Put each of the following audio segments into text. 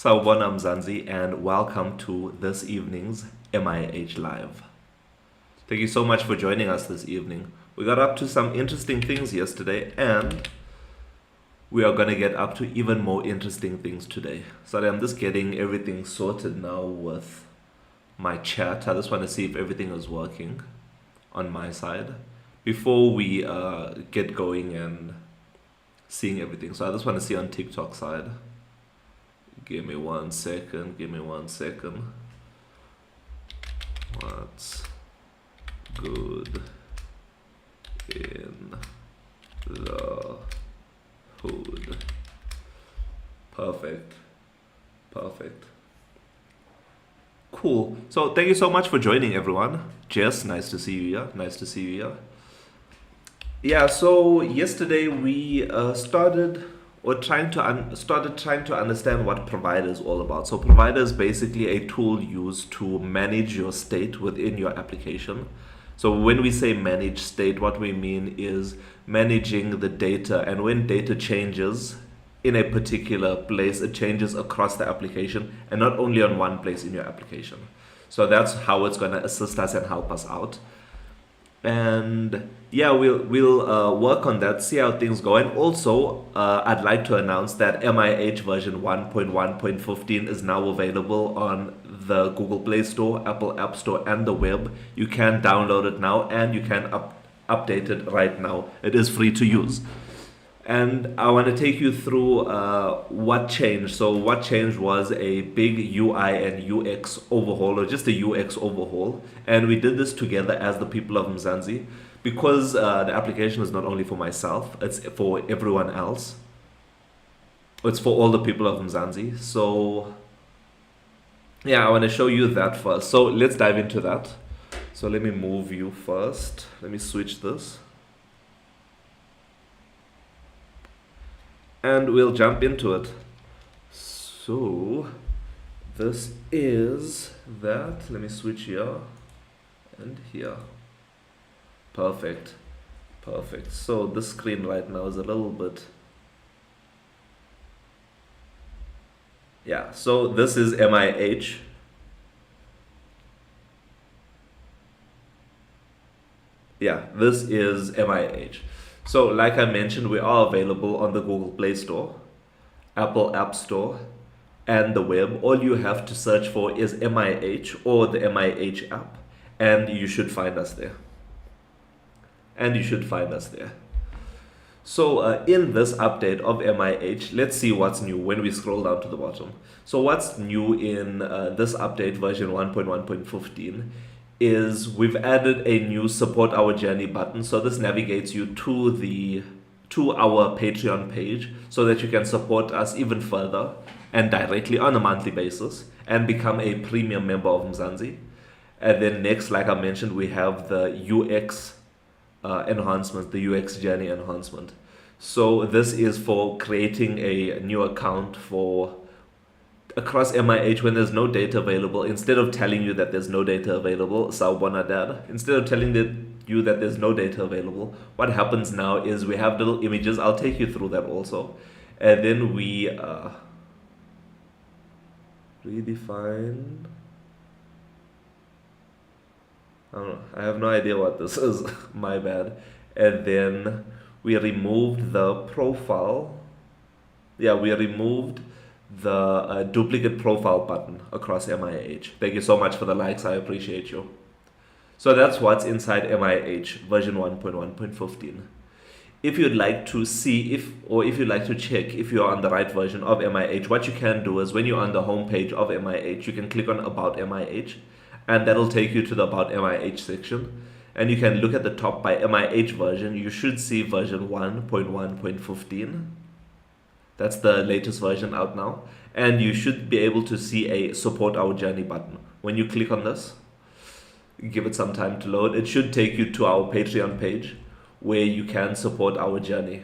Sawubona Mzansi, and welcome to this evening's MIH Live. Thank you so much for joining us this evening. We got up to some interesting things yesterday, and we are going to get up to even more interesting things today. Sorry, I'm just getting everything sorted now with my chat. I just want to see if everything is working on my side before we get going and seeing everything. So I just want to see on TikTok side. Give me 1 second. What's good in the hood? Perfect. Cool. So thank you so much for joining, everyone. Jess, nice to see you here. Yeah, so yesterday we started trying to understand what provider is all about. So provider is basically a tool used to manage your state within your application. So when we say manage state, what we mean is managing the data, and when data changes in a particular place, it changes across the application and not only on one place in your application. So that's how it's going to assist us and help us out. And yeah, we'll work on that, see how things go. And also I'd like to announce that MIH version 1.1.15 is now available on the Google Play Store, Apple App Store, and the web. You can download it now, and you can update it right now. It is free to use. And I want to take you through what changed. So what changed was a big UI and UX overhaul, or just a UX overhaul. And we did this together as the people of Mzansi, because the application is not only for myself, it's for everyone else. It's for all the people of Mzansi. So yeah, I want to show you that first. So let's dive into that. So let me move you first. Let me switch this. And we'll jump into it. So this is that. Let me switch here and here. Perfect. So this screen right now is a little bit, yeah. So this is MIH. Yeah, this is MIH. So like I mentioned, we are available on the Google Play Store, Apple App Store, and the web. All you have to search for is MIH or the MIH app, and you should find us there. So in this update of MIH, let's see what's new when we scroll down to the bottom. So what's new in this update version 1.1.15 is we've added a new support our journey button. So this navigates you to our Patreon page so that you can support us even further and directly on a monthly basis and become a premium member of Mzansi. And then next, like I mentioned, we have the UX enhancement, the UX journey enhancement. So this is for creating a new account for across MIH when there's no data available. Instead of telling you that there's no data available, Sawubona Dad, instead of telling you that there's no data available, what happens now is we have little images. I'll take you through that also. And then we redefine. I don't know. I have no idea what this is. My bad. And then we removed the profile. Yeah, we removed the duplicate profile button across MIH. Thank you so much for the likes. I appreciate you. So that's what's inside MIH version 1.1.15. If you'd like to see if you'd like to check if you're on the right version of MIH, what you can do is when you're on the home page of MIH, you can click on About MIH, and that'll take you to the About MIH section. And you can look at the top by MIH version. You should see version 1.1.15. That's the latest version out now. And you should be able to see a support our journey button. When you click on this, give it some time to load. It should take you to our Patreon page where you can support our journey.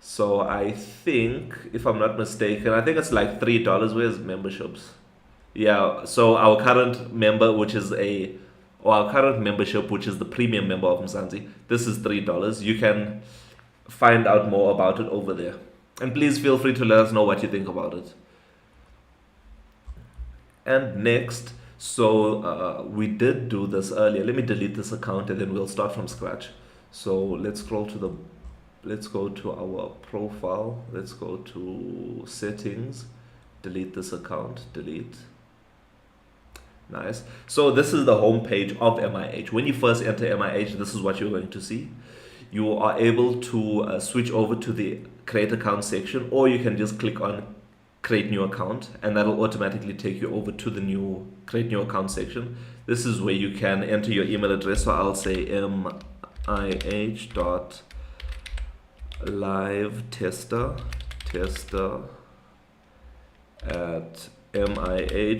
So I think, if I'm not mistaken, I think it's like $3. Where's memberships? Yeah, so our current member, our current membership, which is the premium member of Mzansi, this is $3. You can find out more about it over there. And please feel free to let us know what you think about it. And next, so we did do this earlier. Let me delete this account and then we'll start from scratch. So let's scroll to the, let's go to our profile. Let's go to settings, delete this account, delete. Nice. So this is the home page of MIH. When you first enter MIH, this is what you're going to see. You are able to switch over to the create account section, or you can just click on create new account and that'll automatically take you over to the new create new account section. This is where you can enter your email address. So I'll say mih.livetester at mih.co.za.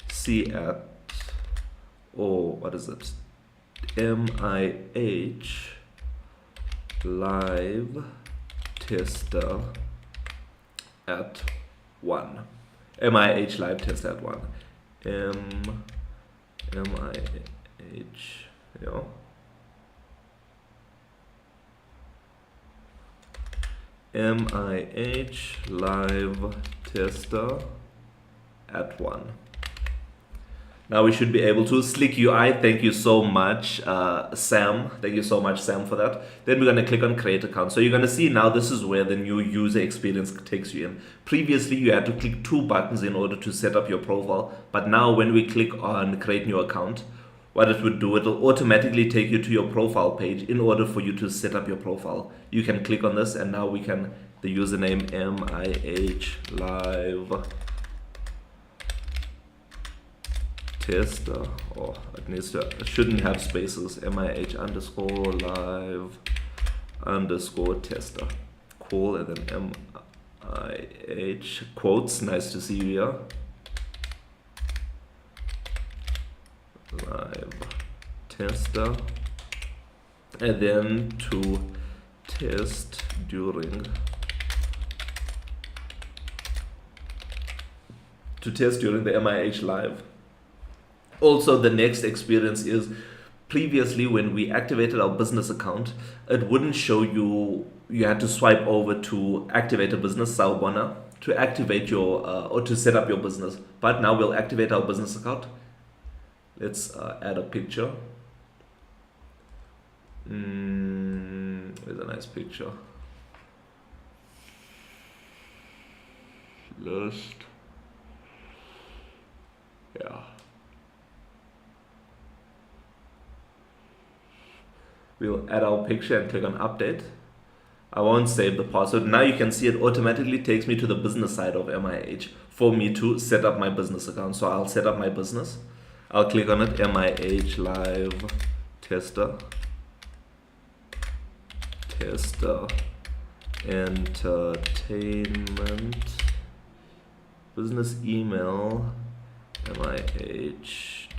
C at, oh, what is it? MIH live tester at 1. MIH live tester at 1. MIH, yeah. MIH live tester at 1. Now we should be able to Slick UI. Thank you so much, Sam. Thank you so much, Sam, for that. Then we're going to click on create account. So you're going to see now this is where the new user experience takes you in. Previously, you had to click 2 buttons in order to set up your profile. But now when we click on create new account, what it would do, it'll automatically take you to your profile page. In order for you to set up your profile, you can click on this and now we can, the username MIH live tester, or it shouldn't have spaces, MIH underscore live underscore tester. Cool. And then MIH quotes, nice to see you here, live tester, and then to test during the MIH live. Also, the next experience is, previously when we activated our business account, it wouldn't show you, you had to swipe over to activate a business, Sawubona, to activate your, or to set up your business. But now we'll activate our business account. Let's add a picture. There's a nice picture. List. Yeah. We'll add our picture and click on update. I won't save the password. Now you can see it automatically takes me to the business side of MIH for me to set up my business account. So I'll set up my business. I'll click on it, MIH live tester, entertainment, business email, MIH.live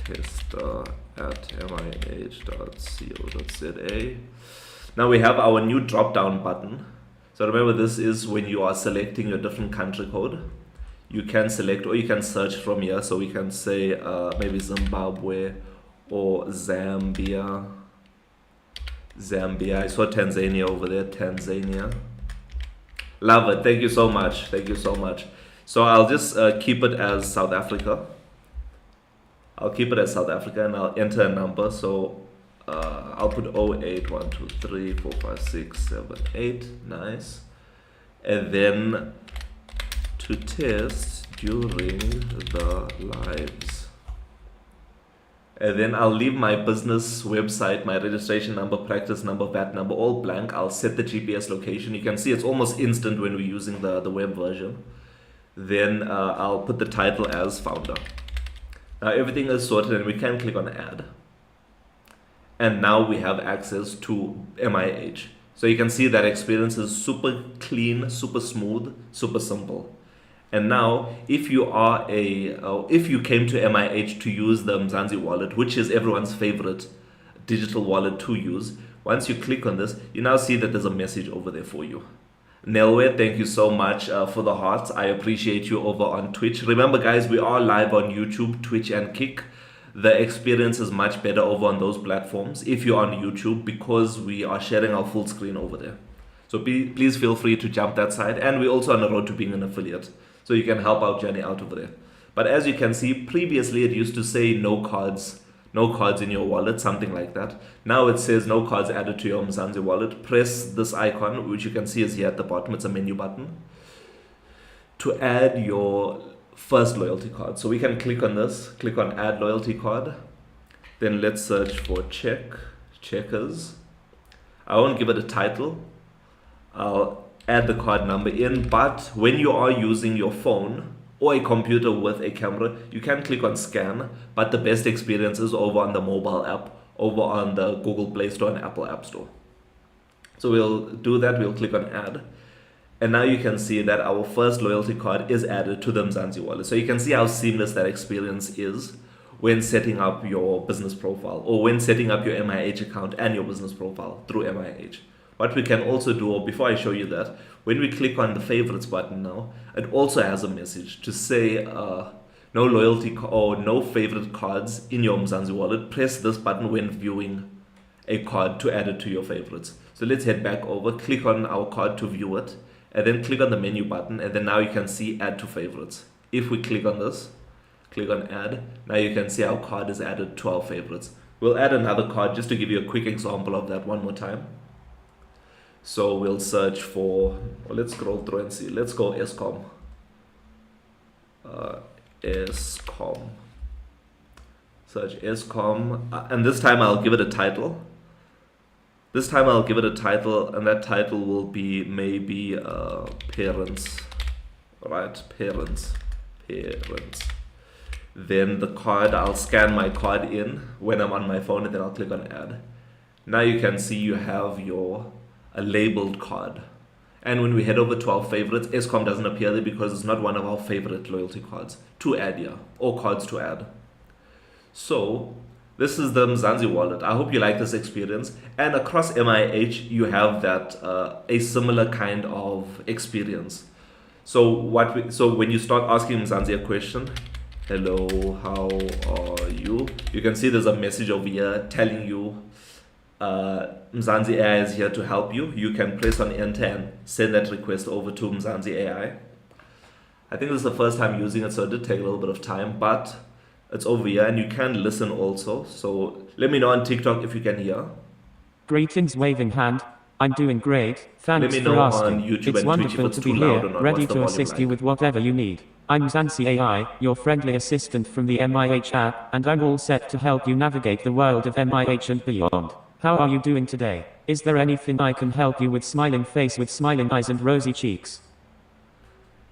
tester at mih.co.za. Now we have our new drop down button. So remember, this is when you are selecting your different country code. You can select or you can search from here. So we can say maybe Zimbabwe or Zambia. I saw Tanzania over there, Tanzania. Love it. Thank you so much. Thank you so much. So I'll just keep it as South Africa. I'll keep it as South Africa and I'll enter a number. So I'll put 08, 1, 2, 3, 4, 5, 6, 7, 8. Nice. And then to test during the lives. And then I'll leave my business website, my registration number, practice number, VAT number, all blank. I'll set the GPS location. You can see it's almost instant when we're using the web version. Then I'll put the title as founder. Now everything is sorted and we can click on add. And now we have access to MIH. So you can see that experience is super clean, super smooth, super simple. And now if you are if you came to MIH to use the Mzansi wallet, which is everyone's favorite digital wallet to use, once you click on this, you now see that there's a message over there for you. Nelwe, thank you so much for the hearts. I appreciate you over on Twitch. Remember guys, we are live on YouTube, Twitch and Kick. the experience is much better over on those platforms if you're on YouTube, because we are sharing our full screen over there. So please feel free to jump that side. And we're also on the road to being an affiliate, so you can help our journey out over there. But as you can see, previously it used to say no cards in your wallet, something like that. Now it says no cards added to your Mzansi wallet. Press this icon, which you can see is here at the bottom. It's a menu button, to add your first loyalty card. So we can click on this, click on add loyalty card. Then let's search for checkers. I won't give it a title. I'll add the card number in, but when you are using your phone or a computer with a camera, you can click on scan, but the best experience is over on the mobile app, over on the Google Play Store and Apple App Store. So we'll do that, we'll click on add. And now you can see that our first loyalty card is added to the Mzansi wallet. So you can see how seamless that experience is when setting up your business profile, or when setting up your MIH account and your business profile through MIH. What we can also do, or before I show you that, when we click on the favorites button now, it also has a message to say no loyalty or no favorite cards in your Mzansi wallet. Press this button when viewing a card to add it to your favorites. So let's head back over, click on our card to view it, and then click on the menu button, and then now you can see add to favorites. If we click on this, click on add, now you can see our card is added to our favorites. We'll add another card just to give you a quick example of that one more time. So we'll search for, well, let's scroll through and see. Let's go Eskom. Eskom. Search Eskom. And this time I'll give it a title. This time I'll give it a title, and that title will be maybe parents. Right? Parents. Then the card, I'll scan my card in when I'm on my phone, and then I'll click on add. Now you can see you have a labeled card. And when we head over to our favorites, Eskom doesn't appear there because it's not one of our favorite loyalty cards to add here, or cards to add. So this is the Mzansi wallet. I hope you like this experience. And across MIH, you have that a similar kind of experience. So when you start asking Mzansi a question, hello, how are you? You can see there's a message over here telling you Mzansi AI is here to help you. You can press on enter and send that request over to Mzansi AI. I think this is the first time using it, so it did take a little bit of time, but it's over here, and you can listen also. So let me know on TikTok if you can hear. Greetings, waving hand. I'm doing great. Thanks Let me for know asking. on YouTube It's and Twitch if wonderful it's to too be loud here, or not. ready What's the to volume assist you like? with whatever you need. I'm Mzansi AI, your friendly assistant from the MIH app, and I'm all set to help you navigate the world of MIH and beyond. How are you doing today? Is there anything I can help you with? Smiling face with smiling eyes and rosy cheeks.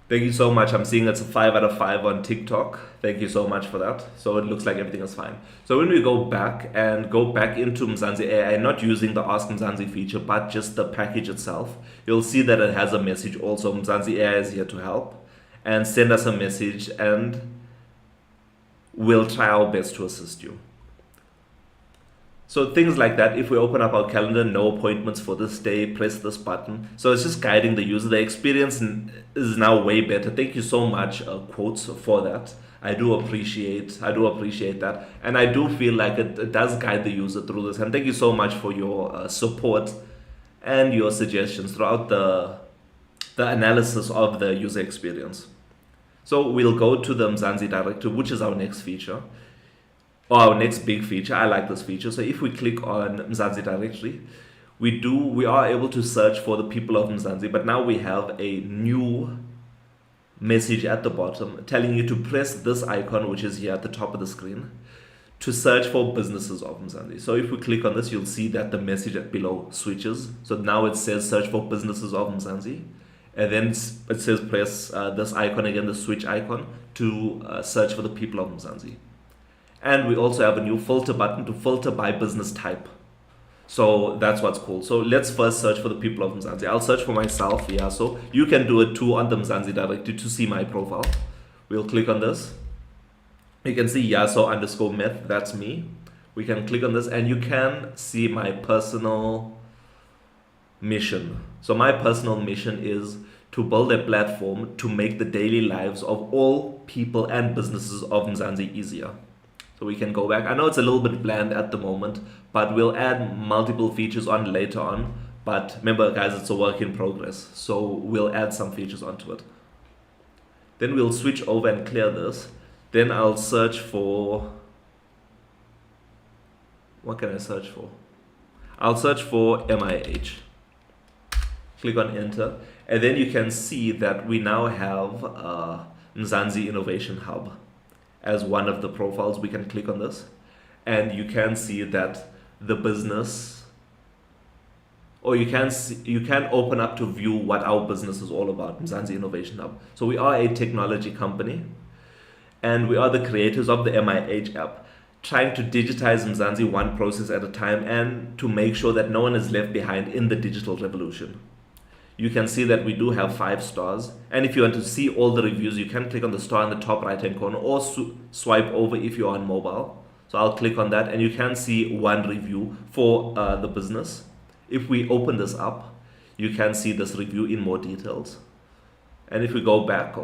Thank you so much. I'm seeing it's a 5 out of 5 on TikTok. Thank you so much for that. So it looks like everything is fine. So when we go back into Mzansi AI, not using the Ask Mzansi feature, but just the package itself, you'll see that it has a message also. Mzansi AI is here to help, and send us a message, and we'll try our best to assist you. So things like that, if we open up our calendar, no appointments for this day, press this button. So it's just guiding the user. The experience is now way better. Thank you so much, Quotes, for that. I do appreciate that. And I do feel like it does guide the user through this. And thank you so much for your support and your suggestions throughout the analysis of the user experience. So we'll go to the Mzansi directory, which is our next feature. Or our next big feature. I like this feature. So if we click on Mzansi directory, we are able to search for the people of Mzansi, but now we have a new message at the bottom telling you to press this icon, which is here at the top of the screen, to search for businesses of Mzansi. So if we click on this, you'll see that the message below switches. So now it says search for businesses of Mzansi, and then it says press this icon again, the switch icon, to search for the people of Mzansi. And we also have a new filter button to filter by business type. So that's what's cool. So let's first search for the people of Mzansi. I'll search for myself, yeah. So you can do it too on the Mzansi directory to see my profile. We'll click on this. You can see Yaso_Meth, that's me. We can click on this, and you can see my personal mission. So my personal mission is to build a platform to make the daily lives of all people and businesses of Mzansi easier. So we can go back. I know it's a little bit bland at the moment, but we'll add multiple features on later on. But remember, guys, it's a work in progress. So we'll add some features onto it. Then we'll switch over and clear this. Then I'll search for... What can I search for? I'll search for MIH. Click on enter. And then you can see that we now have Mzansi Innovation Hub as one of the profiles. We can click on this. And you can see that the business, or you can open up to view what our business is all about, Mzansi Innovation Hub. So we are a technology company, and we are the creators of the MIH app, trying to digitize Mzansi one process at a time and to make sure that no one is left behind in the digital revolution. You can see that we do have 5 stars, and if you want to see all the reviews, you can click on the star in the top right hand corner or swipe over if you're on mobile. So I'll click on that and you can see 1 review for the business. If we open this up, you can see this review in more details. And if we go back,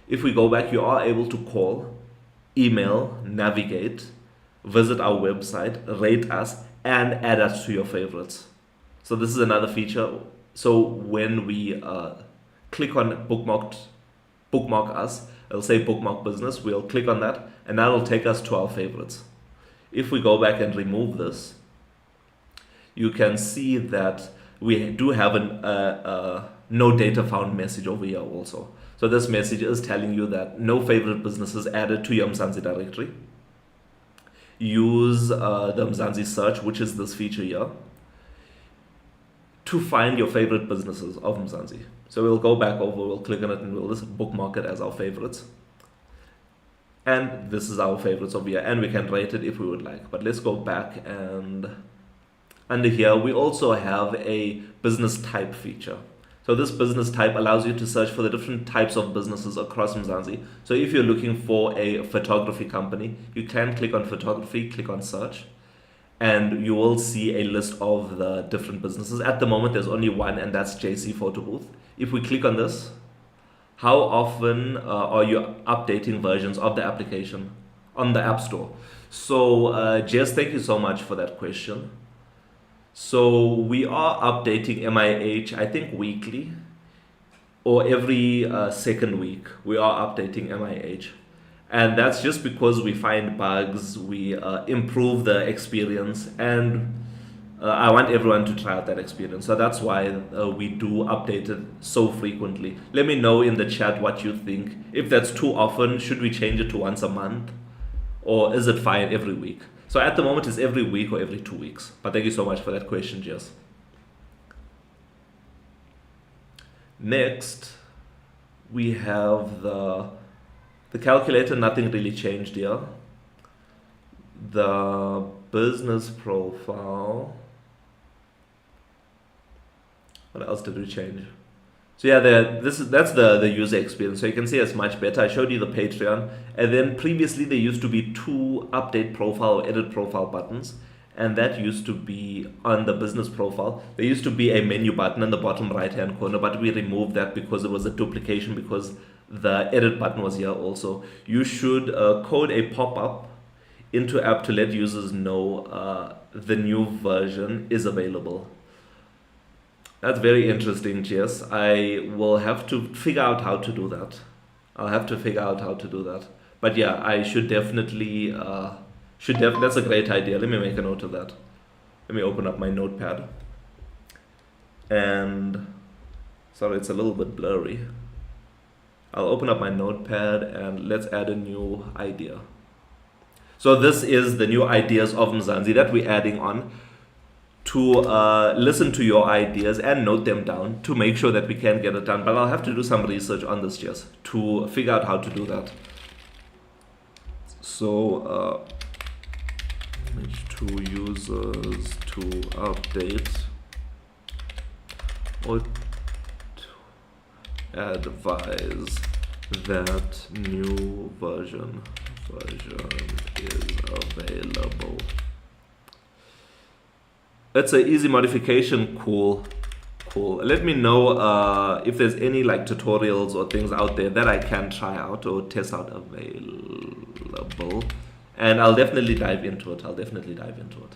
if we go back, you are able to call, email, navigate, visit our website, rate us, and add us to your favorites. So this is another feature. So when we click on bookmark us, it'll say bookmark business. We'll click on that, and that'll take us to our favorites. If we go back and remove this, you can see that we do have a no data found message over here also. So this message is telling you that no favorite businesses added to your Mzansi directory. Use the Mzansi search, which is this feature here, to find your favorite businesses of Mzansi. So we'll go back over, we'll click on it, and we'll just bookmark it as our favorites. And this is our favorites over here, and we can rate it if we would like. But let's go back, and under here we also have a business type feature. So this business type allows you to search for the different types of businesses across Mzansi. So if you're looking for a photography company, you can click on photography, click on search, and you will see a list of the different businesses. At the moment there's only one, and that's JC Photo Booth. If we click on this, how often are you updating versions of the application on the App Store? So Jess, thank you so much for that question. So we are updating MIH, I think weekly, or every second week we are updating MIH. And that's just because we find bugs, we improve the experience, and I want everyone to try out that experience. So that's why we do update it so frequently. Let me know in the chat what you think. If that's too often, should we change it to once a month? Or is it fine every week? So at the moment it's every week or every 2 weeks. But thank you so much for that question, Jess. Next, we have the calculator. Nothing really changed here. The business profile. What else did we change? So yeah, that's the user experience. So you can see it's much better. I showed you the Patreon, and then previously there used to be 2 update profile or edit profile buttons, and that used to be on the business profile. There used to be a menu button in the bottom right hand corner, but we removed that because it was a duplication, because the edit button was here also. You should code a pop-up into app to let users know the new version is available. That's very interesting, Jess. I will have to figure out how to do that. I'll have to figure out how to do that. But yeah, I should definitely, that's a great idea. Let me make a note of that. Let me open up my notepad. And, sorry, it's a little bit blurry. I'll open up my notepad and let's add a new idea. So this is the new ideas of Mzansi that we're adding on, to listen to your ideas and note them down to make sure that we can get it done. But I'll have to do some research on this just to figure out how to do that. So to users to update or to advise that new version is available. That's an easy modification. Cool. Cool. Let me know if there's any like tutorials or things out there that I can try out or test out available. And I'll definitely dive into it. I'll definitely dive into it.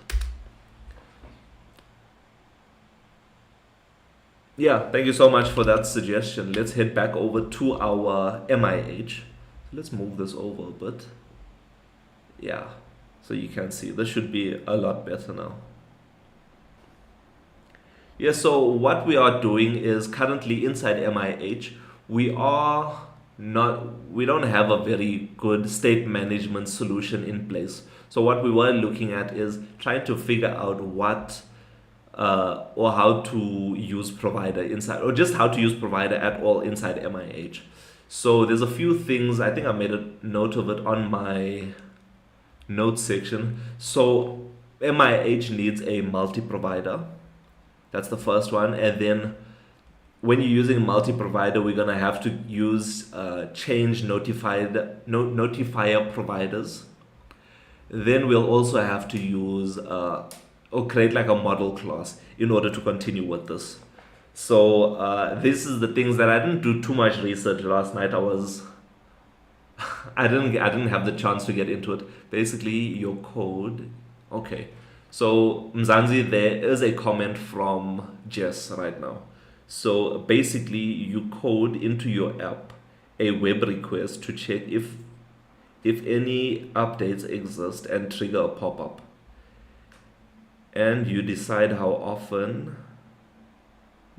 Yeah, thank you so much for that suggestion. Let's head back over to our MIH. Let's move this over a bit. Yeah, so you can see this should be a lot better now. Yeah, so what we are doing is currently inside MIH, we are not, we don't have a very good state management solution in place. So what we were looking at is trying to figure out what or how to use provider inside, or just how to use provider at all inside MIH. So there's a few things, I think I made a note of it on my notes section. So MIH needs a multi-provider. That's the first one. And then when you're using multi-provider, we're gonna have to use change notifier providers. Then we'll also have to use or create like a model class in order to continue with this. So this is the things that I didn't do too much research last night. I didn't have the chance to get into it. Basically, your code. Okay. So Mzansi, there is a comment from Jess right now. So basically, you code into your app a web request to check if any updates exist and trigger a pop-up. And you decide how often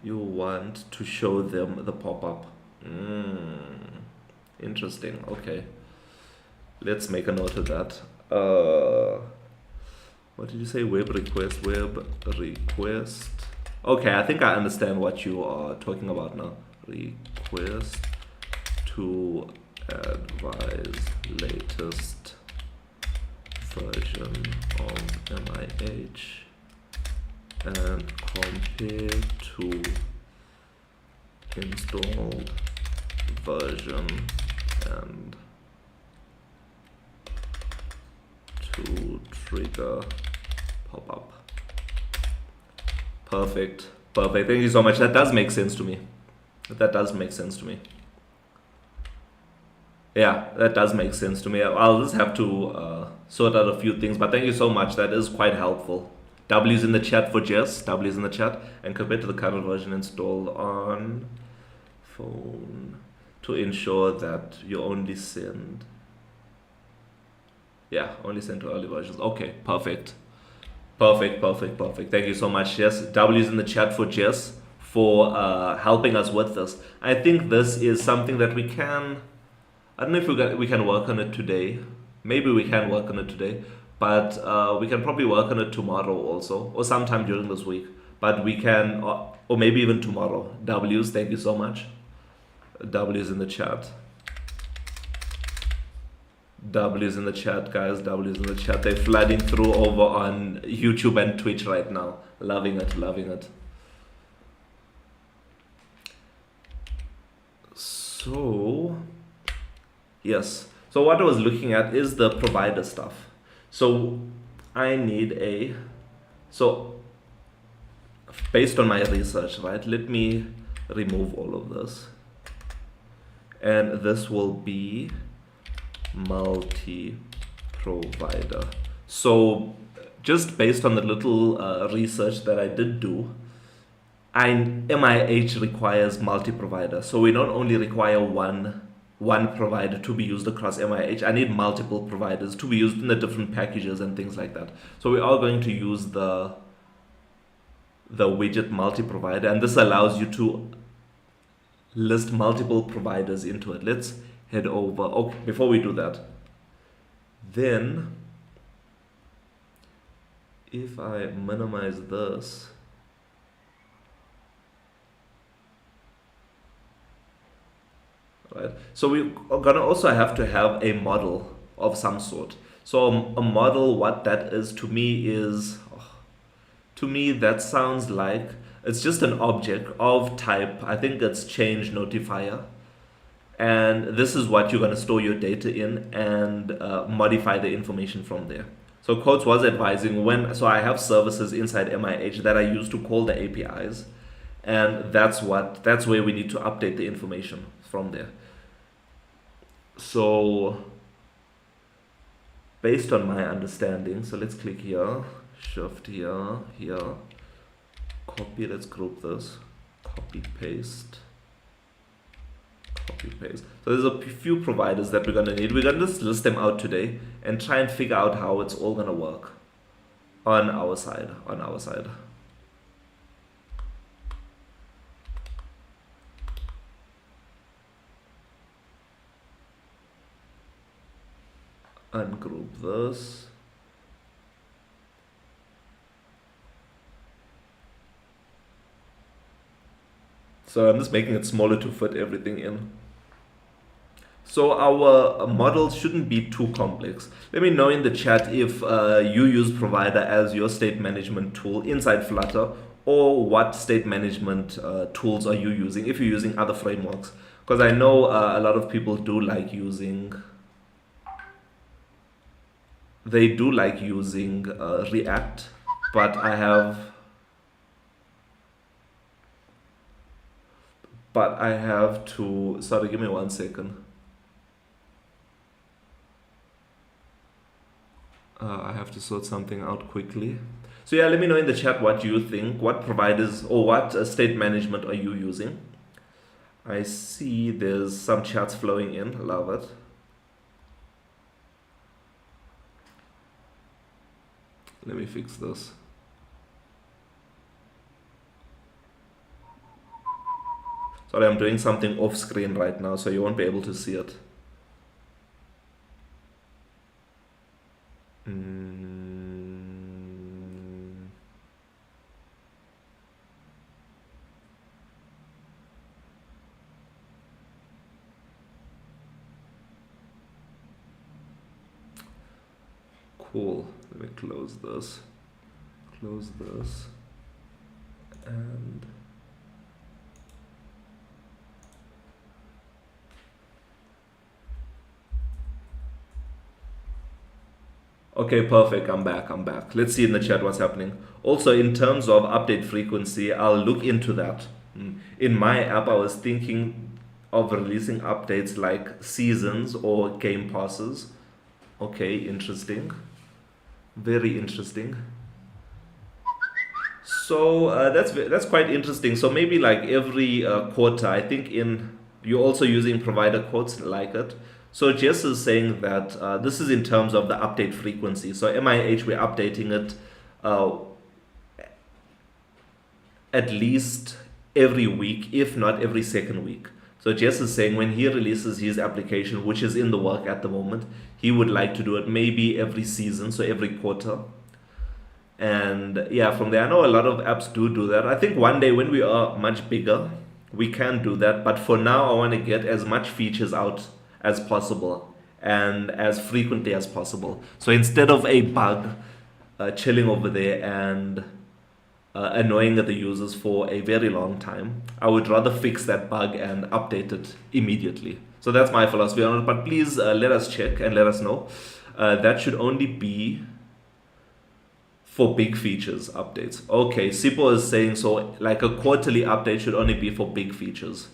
you want to show them the pop-up. Interesting. Okay. Let's make a note of that. What did you say? Web request. Okay, I think I understand what you are talking about now. Request to advise latest version of MIH and compare to installed version and to trigger pop-up. Perfect. Thank you so much. That does make sense to me. Yeah, that does make sense to me. I'll just have to sort out a few things, but thank you so much. That is quite helpful. W's in the chat for Jess. W's in the chat. And compare to the current version installed on phone to ensure that you only send. Yeah, only send to early versions. Okay, perfect. Thank you so much, Jess. W's in the chat for Jess for helping us with this. I think this is something that we can. I don't know if we can work on it today. Maybe we can work on it today, but we can probably work on it tomorrow also, or sometime during this week. But we can, or maybe even tomorrow. W's, thank you so much. W's in the chat. W's in the chat, guys. W's in the chat. They're flooding through over on YouTube and Twitch right now. Loving it. So, yes. So what I was looking at is the provider stuff. So I need so based on my research, right? Let me remove all of this. And this will be multi-provider. So just based on the little research that I did do, MIH requires multi-provider. So we not only require one provider to be used across MIH, I need multiple providers to be used in the different packages and things like that. So we are going to use the widget multi-provider, and this allows you to list multiple providers into it. Let's head over. Okay, before we do that, then if I minimize this, right? So we're gonna also have to have a model of some sort. So a model, what that is to me is, that sounds like it's just an object of type, I think it's change notifier. And this is what you're gonna store your data in and modify the information from there. So Coates was advising so I have services inside MIH that I use to call the APIs. and that's where we need to update the information from there. So based on my understanding, so let's click here, shift here, here, copy, let's group this, copy paste. Copy paste. So there's a few providers that we're gonna need. We're gonna just list them out today and try and figure out how it's all gonna work on our side. Ungroup this. So I'm just making it smaller to fit everything in. So our models shouldn't be too complex. Let me know in the chat if you use Provider as your state management tool inside Flutter, or what state management tools are you using if you're using other frameworks. Because I know a lot of people do like using React, but I have to, sorry, give me 1 second. I have to sort something out quickly. So yeah, let me know in the chat what you think, what providers or what state management are you using. I see there's some chats flowing in, love it. Let me fix this. Sorry, I'm doing something off screen right now, so you won't be able to see it. Cool. Let me close this, and okay, perfect. I'm back. Let's see in the chat what's happening. Also, in terms of update frequency, I'll look into that. In my app, I was thinking of releasing updates like seasons or game passes. Okay, interesting. Very interesting. So that's quite interesting. So maybe like every quarter, I think you're also using provider quotes like it. So Jess is saying that this is in terms of the update frequency. So MIH, we're updating it at least every week, if not every second week. So Jess is saying when he releases his application, which is in the work at the moment, he would like to do it maybe every season, so every quarter. And yeah, from there, I know a lot of apps do that. I think one day when we are much bigger, we can do that. But for now, I want to get as much features out as possible and as frequently as possible. So instead of a bug chilling over there and annoying the users for a very long time, I would rather fix that bug and update it immediately. So that's my philosophy on it. But please let us check and let us know. That should only be for big features updates. Okay, Sipo is saying so like a quarterly update should only be for big features.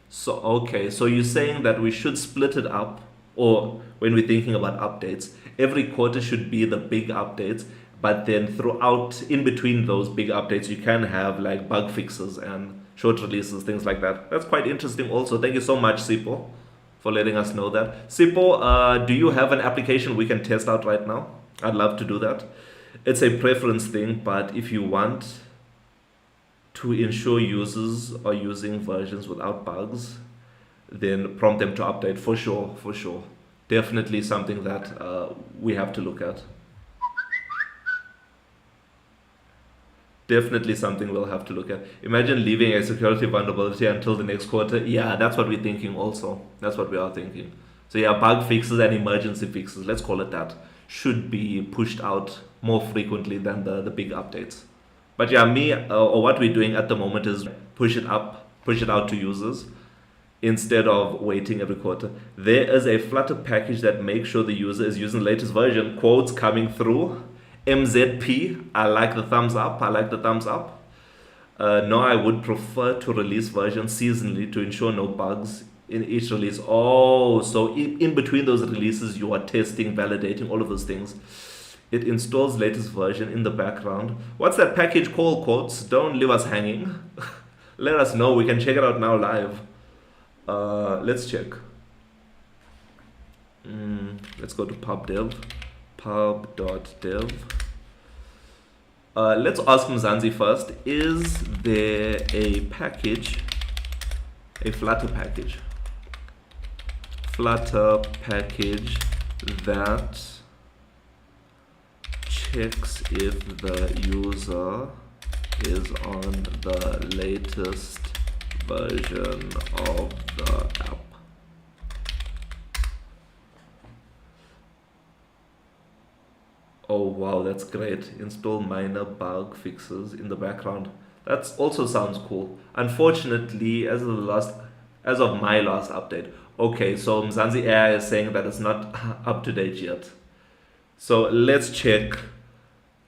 So okay, so you're saying that we should split it up, or when we're thinking about updates, every quarter should be the big updates, but then throughout, in between those big updates, you can have like bug fixes and short releases, things like that. That's quite interesting also. Thank you so much, Sipo, for letting us know that. Sipo, do you have an application we can test out right now? I'd love to do that. It's a preference thing, but if you want to ensure users are using versions without bugs, then prompt them to update for sure. Definitely something that we have to look at. Definitely something we'll have to look at. Imagine leaving a security vulnerability until the next quarter. Yeah, that's what we're thinking also. That's what we are thinking. So yeah, bug fixes and emergency fixes, let's call it that, should be pushed out more frequently than the big updates. But yeah, or what we're doing at the moment is push it out to users instead of waiting every quarter. There is a Flutter package that makes sure the user is using the latest version. Quotes coming through. MZP, I like the thumbs up. No, I would prefer to release versions seasonally to ensure no bugs in each release. Oh, so in between those releases, you are testing, validating, all of those things. It installs latest version in the background. What's that package called, quotes? Don't leave us hanging. Let us know. We can check it out now live. Let's check. Let's go to pubdev. Pub.dev. Let's ask Mzansi first. Is there a package, a Flutter package that checks if the user is on the latest version of the app? Oh wow, that's great. Install minor bug fixes in the background. That also sounds cool. Unfortunately, as of my last update. Okay, so Mzansi AI is saying that it's not up to date yet. So let's check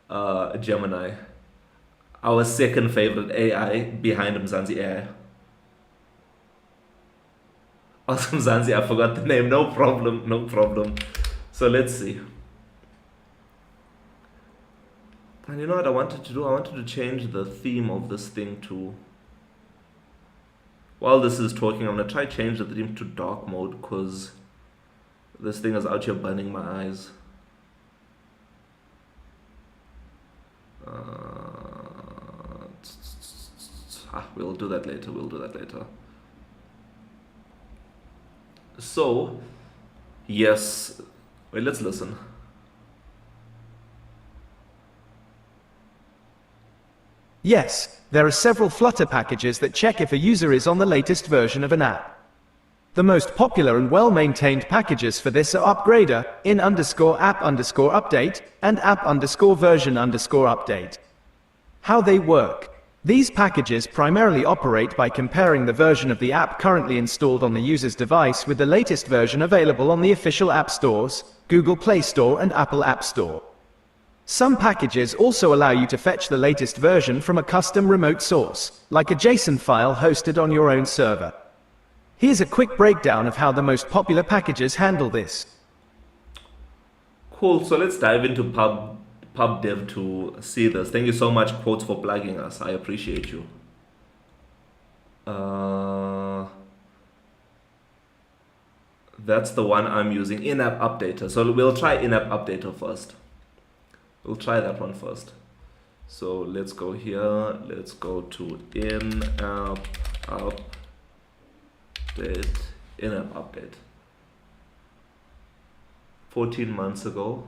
Gemini, our second favorite AI behind Mzansi AI. Also, Mzansi, I forgot the name. No problem, no problem. So let's see. And you know what I wanted to do? I wanted to change the theme of this thing to... While this is talking, I'm going to try change the theme to dark mode because this thing is out here burning my eyes. We'll do that later. We'll do that later. So, yes. Wait, let's listen. Yes, there are several Flutter packages that check if a user is on the latest version of an app. The most popular and well-maintained packages for this are upgrader, in_app_update, and app_version_update. How they work. These packages primarily operate by comparing the version of the app currently installed on the user's device with the latest version available on the official app stores, Google Play Store and Apple App Store. Some packages also allow you to fetch the latest version from a custom remote source, like a JSON file hosted on your own server. Here's a quick breakdown of how the most popular packages handle this. Cool, so let's dive into PubDev to see this. Thank you so much, Quotes, for plugging us. I appreciate you. That's the one I'm using, in-app updater. So we'll try in-app updater first. We'll try that one first. So let's go here. Let's go to in-app update. In-app update. 14 months ago.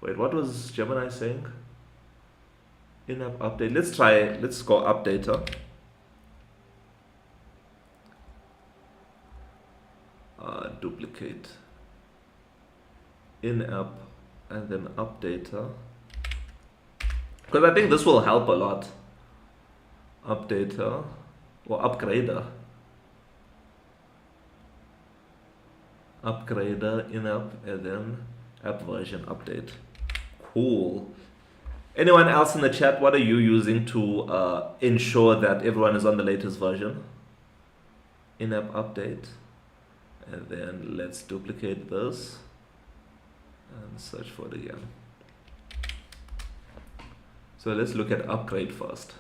Wait, what was Gemini saying? In-app update. Let's try. Let's go updater. Duplicate. In-app and then updater. Because I think this will help a lot. Updater or upgrader. Upgrader, in-app, and then app version update. Cool. Anyone else in the chat, what are you using to ensure that everyone is on the latest version? In-app update. And then let's duplicate this and search for it again. So let's look at upgrade first.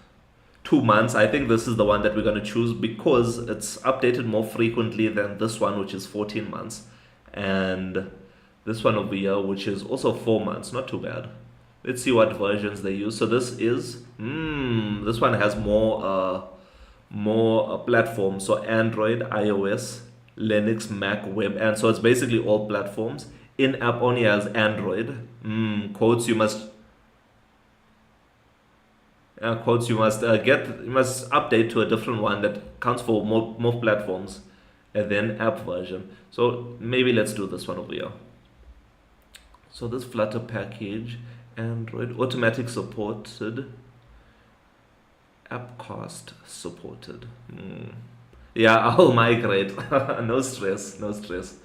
2 months, I think this is the one that we're going to choose because it's updated more frequently than this one, which is 14 months. And this one over here, which is also 4 months, not too bad. Let's see what versions they use. So this is, this one has more platforms. So Android, iOS, Linux, Mac, web, and so it's basically all platforms. In-app only has Android. Quotes you must you must update to a different one that counts for more platforms, and then app version. So maybe let's do this one over here. So this Flutter package, Android, automatic supported, Appcast supported. Yeah, I'll migrate. No stress, no stress.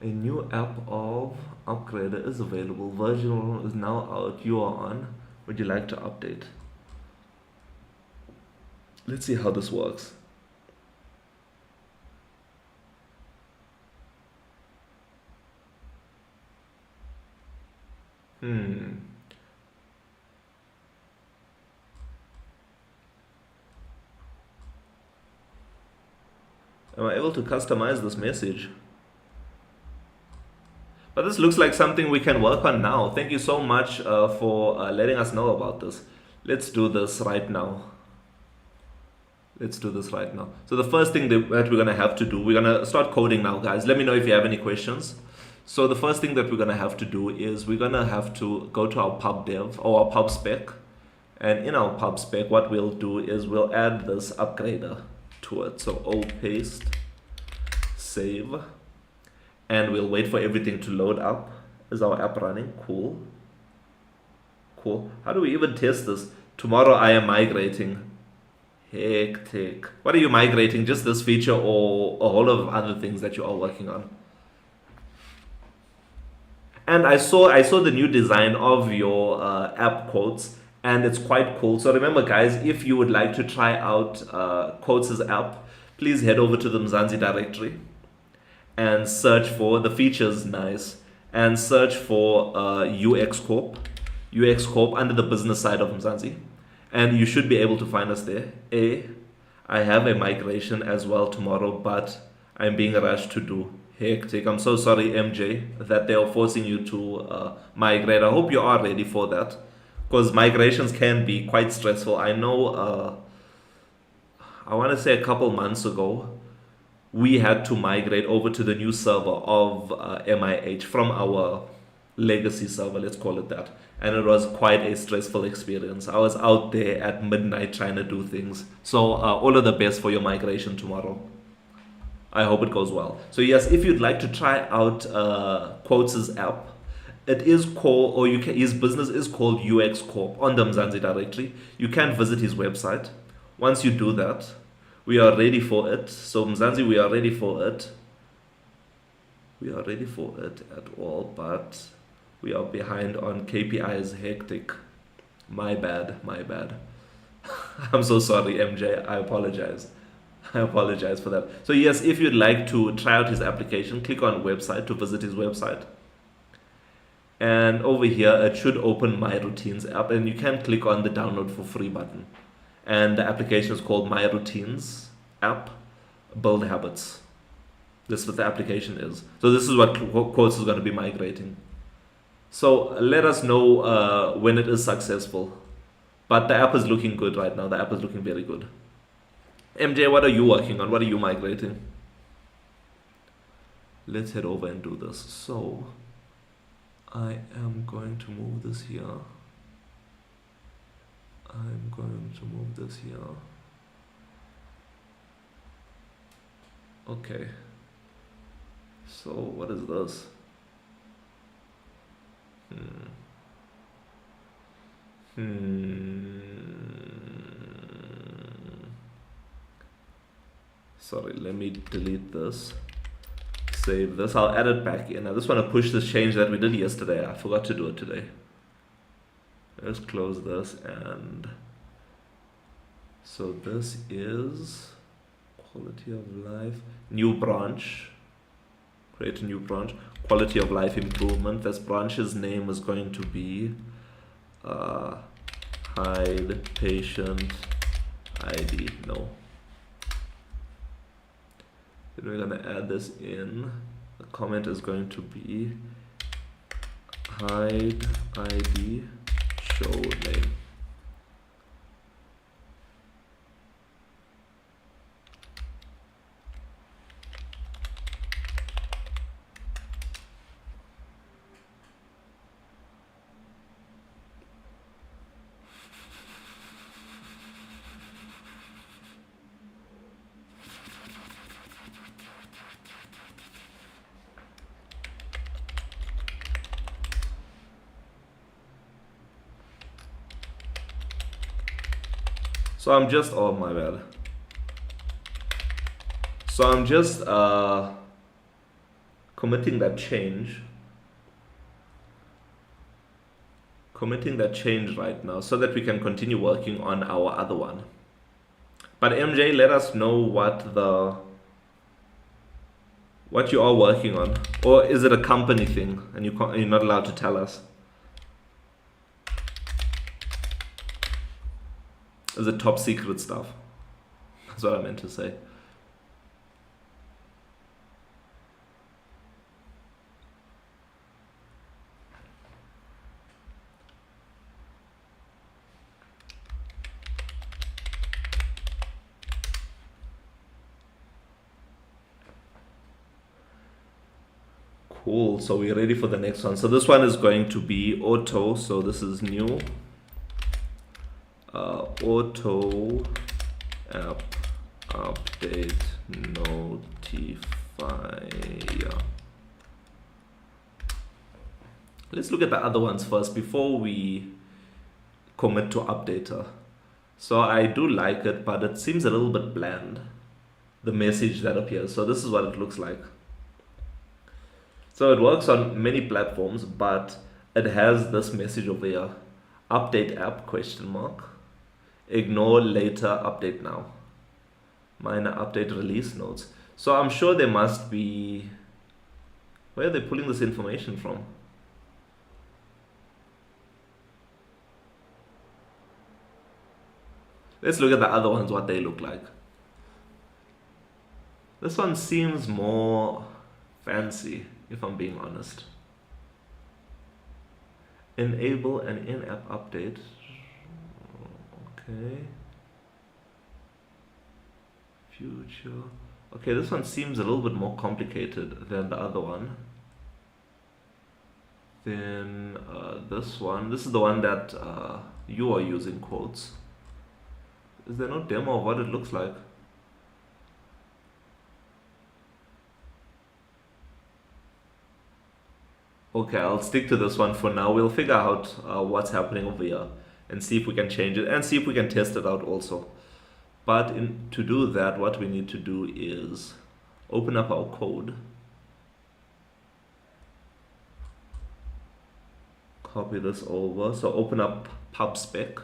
A new app of Upgrader is available. Version is now out. You are on Would you like to update? Let's see how this works. Am I able to customize this message? But this looks like something we can work on now. Thank you so much for letting us know about this. Let's do this right now. Let's do this right now. So the first thing that we're going to have to do, we're going to start coding now, guys. Let me know if you have any questions. So the first thing that we're going to have to do is we're going to have to go to our pub dev or our pub spec. And in our pub spec, what we'll do is we'll add this upgrader to it. So O paste, save, and we'll wait for everything to load up. Is our app running? Cool. Cool. How do we even test this? Tomorrow I am migrating. Hectic. What are you migrating? Just this feature or a whole lot of other things that you are working on? And I saw the new design of your app quotes, and it's quite cool. So remember, guys, if you would like to try out Quotes' app, please head over to the Mzansi directory and search for the features. Nice. And search for UX Corp under the business side of Mzansi. And you should be able to find us there. I have a migration as well tomorrow, but I'm being rushed to do. Hectic. I'm so sorry, MJ, that they are forcing you to migrate. I hope you are ready for that, because migrations can be quite stressful. I know, I want to say a couple months ago, we had to migrate over to the new server of MIH from our legacy server, let's call it that. And it was quite a stressful experience. I was out there at midnight trying to do things. So all of the best for your migration tomorrow. I hope it goes well. So yes, if you'd like to try out Quotes' app, it is called, or his business is called UX Corp on the Mzansi directory. You can visit his website. Once you do that, we are ready for it. So Mzansi, we are ready for it. We are ready for it at all, but we are behind on KPIs. Hectic. My bad. I'm so sorry, MJ. I apologize for that. So yes, if you'd like to try out his application, click on website to visit his website. And over here, it should open My Routines app, and you can click on the download for free button. And the application is called My Routines app, Build Habits. This is what the application is. So this is what Quotes is going to be migrating. So let us know when it is successful. But the app is looking good right now. The app is looking very good. MJ, what are you working on? What are you migrating? Let's head over and do this. So I am going to move this here. Okay. So what is this? Sorry, let me delete this. Save this. I'll add it back in. I just want to push this change that we did yesterday. I forgot to do it today. Let's close this, and so this is quality of life, new branch. Create a new branch, quality of life improvement. This branch's name is going to be hide patient ID. No. Then we're going to add this in. The comment is going to be hide ID show name. So I'm just, oh my bad. So I'm just committing that change. committing that change right now so that we can continue working on our other one. But MJ, let us know what you are working on, or is it a company thing and you're not allowed to tell us? Is it top secret stuff? That's what I meant to say. Cool, so we're ready for the next one. So this one is going to be auto, so this is new. Auto app update notifier. Let's look at the other ones first before we commit to updater. So I do like it, but it seems a little bit bland, the message that appears. So this is what it looks like. So it works on many platforms, but it has this message over here: update app ? Ignore later, update now. Minor update release notes. So I'm sure there must be, where are they pulling this information from? Let's look at the other ones, what they look like. This one seems more fancy, if I'm being honest. Enable an in-app update. Okay. Future. Okay, this one seems a little bit more complicated than the other one. Then this one. This is the one that you are using quotes. Is there no demo of what it looks like? Okay, I'll stick to this one for now. We'll figure out what's happening over here and see if we can change it and see if we can test it out also. But to do that, what we need to do is open up our code, copy this over. So open up PubSpec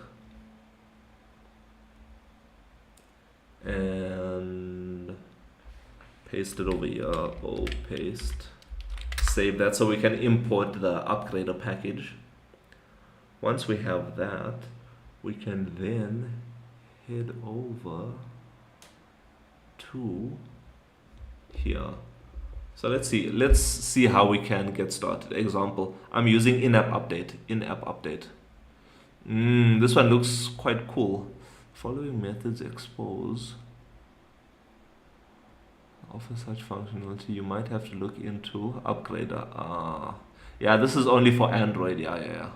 and paste it over here. Paste. Save that so we can import the upgrader package. Once we have that, we can then head over to here. So let's see how we can get started. Example, I'm using in-app update. This one looks quite cool. Following methods expose. Offer such functionality, you might have to look into upgrader. Yeah, this is only for Android. Yeah.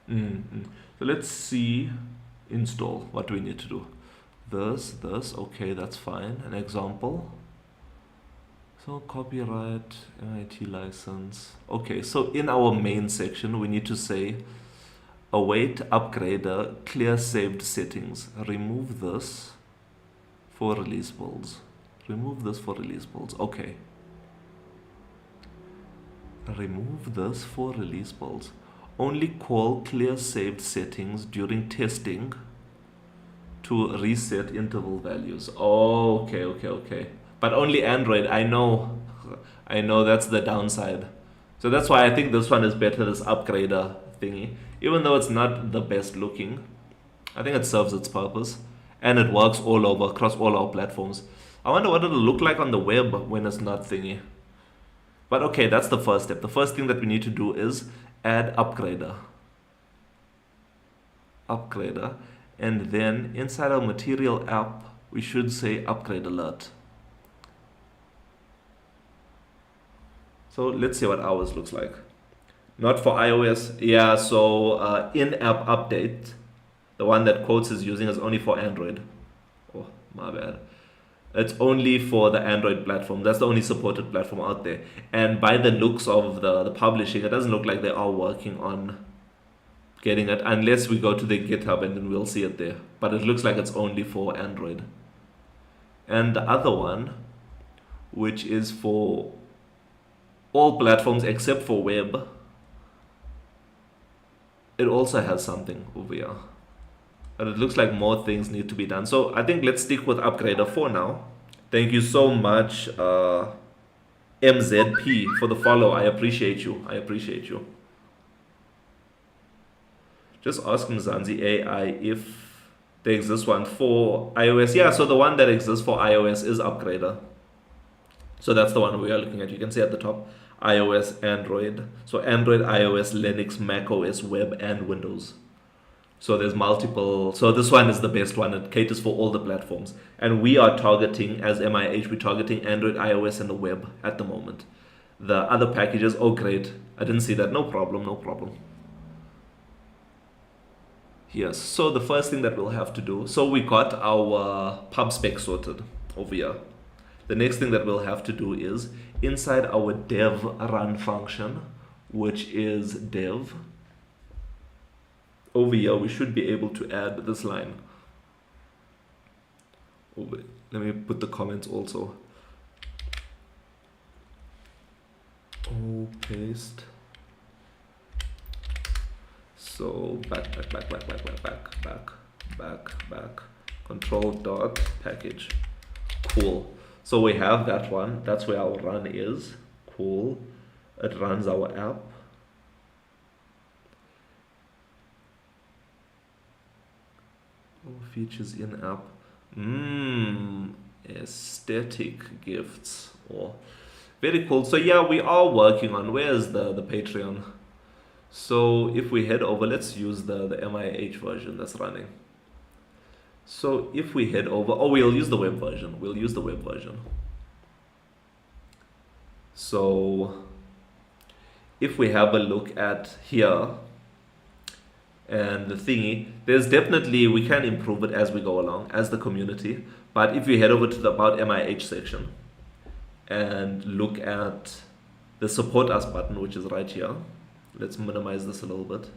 So let's see, install. What do we need to do? This, okay, that's fine. An example. So copyright, MIT license. Okay, so in our main section, we need to say, await upgrader, clear saved settings. Remove this for release builds. Remove this for release builds. Okay. Remove this for release builds. Only call clear saved settings during testing to reset interval values. Oh, okay. But only Android. I know that's the downside. So that's why I think this one is better, this upgrader thingy. Even though it's not the best looking, I think it serves its purpose. And it works all over, across all our platforms. I wonder what it'll look like on the web when it's not thingy. But okay, that's the first step. The first thing that we need to do is add upgrader. And then inside our material app, we should say upgrade alert. So let's see what ours looks like. Not for iOS. Yeah, so in-app update. The one that Quotes is using is only for Android. Oh, my bad. It's only for the Android platform. That's the only supported platform out there. And by the looks of the publishing, it doesn't look like they are working on getting it, unless we go to the GitHub and then we'll see it there. But it looks like it's only for Android. And the other one, which is for all platforms except for web, it also has something over here. But it looks like more things need to be done. So I think let's stick with upgrader for now. Thank you so much, MZP, for the follow. I appreciate you. I appreciate you. Just ask Mzansi AI if there exists one for iOS. Yeah, so the one that exists for iOS is upgrader. So that's the one we are looking at. You can see at the top, iOS, Android. So Android, iOS, Linux, Mac OS, web, and Windows. So there's multiple. So this one is the best one. It caters for all the platforms. And we are targeting, as MIH, we're targeting Android, iOS, and the web at the moment. The other packages, oh great. I didn't see that. No problem, no problem. Yes, so the first thing that we'll have to do, so we got our pub spec sorted over here. The next thing that we'll have to do is inside our dev run function, which is dev, over here we should be able to add this line. Let me put the comments also. Oh, paste. So back, control dot package. Cool. So we have that one. That's where our run is. Cool. It runs our app. Oh, features in app. Aesthetic gifts. Oh, very cool. So yeah, we are working on. Where's the Patreon? So if we head over, let's use the MIH version that's running. So if we head over, oh, we'll use the web version. We'll use the web version. So if we have a look at here and the thingy, there's definitely, we can improve it as we go along as the community. But if you head over to the About MIH section and look at the Support Us button, which is right here. Let's minimize this a little bit.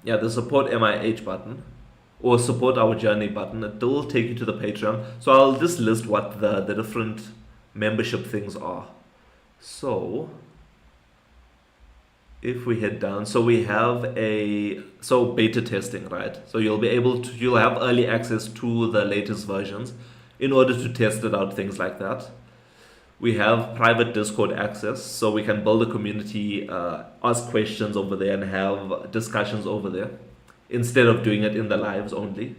Yeah, the Support MIH button or Support Our Journey button, it will take you to the Patreon. So I'll just list what the different membership things are. So if we head down, so we have so beta testing, right? So you'll be able to, you'll have early access to the latest versions in order to test it out, things like that. We have private Discord access, so we can build a community, ask questions over there and have discussions over there instead of doing it in the lives only.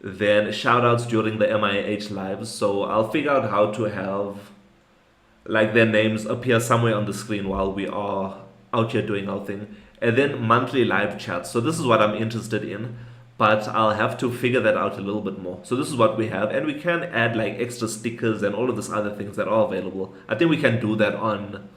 Then shoutouts during the MIH lives, so I'll figure out how to have like their names appear somewhere on the screen while we are out here doing our thing. And then monthly live chats, so this is what I'm interested in, but I'll have to figure that out a little bit more. So this is what we have, and we can add like extra stickers and all of this other things that are available. I think we can do that on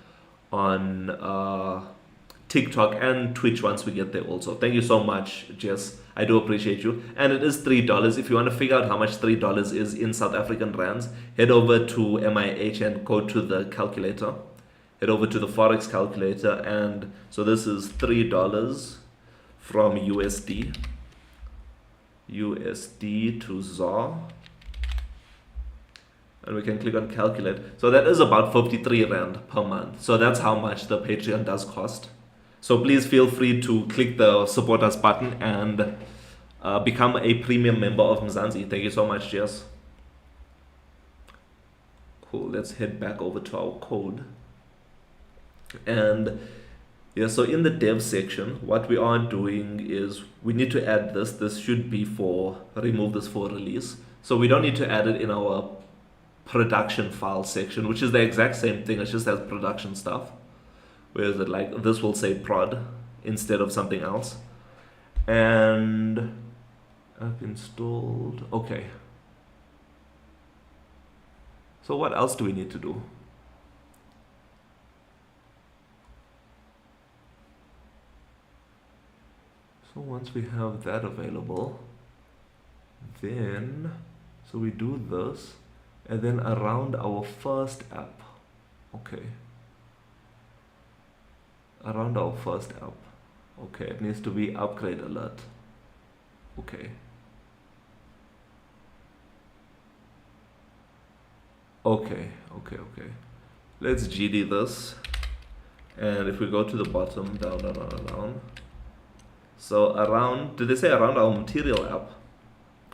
TikTok and Twitch once we get there also. Thank you so much, Jess. I do appreciate you. And it is $3. If you want to figure out how much $3 is in South African rands, head over to MIH and go to the calculator. Head over to the Forex calculator, and so this is $3 from USD to ZAR, and we can click on calculate. So that is about 53 Rand per month. So that's how much the Patreon does cost. So please feel free to click the support us button and become a premium member of Mzansi. Thank you so much, Jess. Cool, let's head back over to our code. And yeah, so in the dev section, what we are doing is we need to add this. This should be for, remove this for release. So we don't need to add it in our production file section, which is the exact same thing. It just has production stuff. Where is it, like this will say prod instead of something else. And I've installed, okay. So what else do we need to do? So once we have that available, then, so we do this, and then around our first app, okay. Around our first app, okay, it needs to be upgrade alert, okay. Okay. Let's GD this, And if we go to the bottom, down, down, down, down, down. So around, did they say around our material app?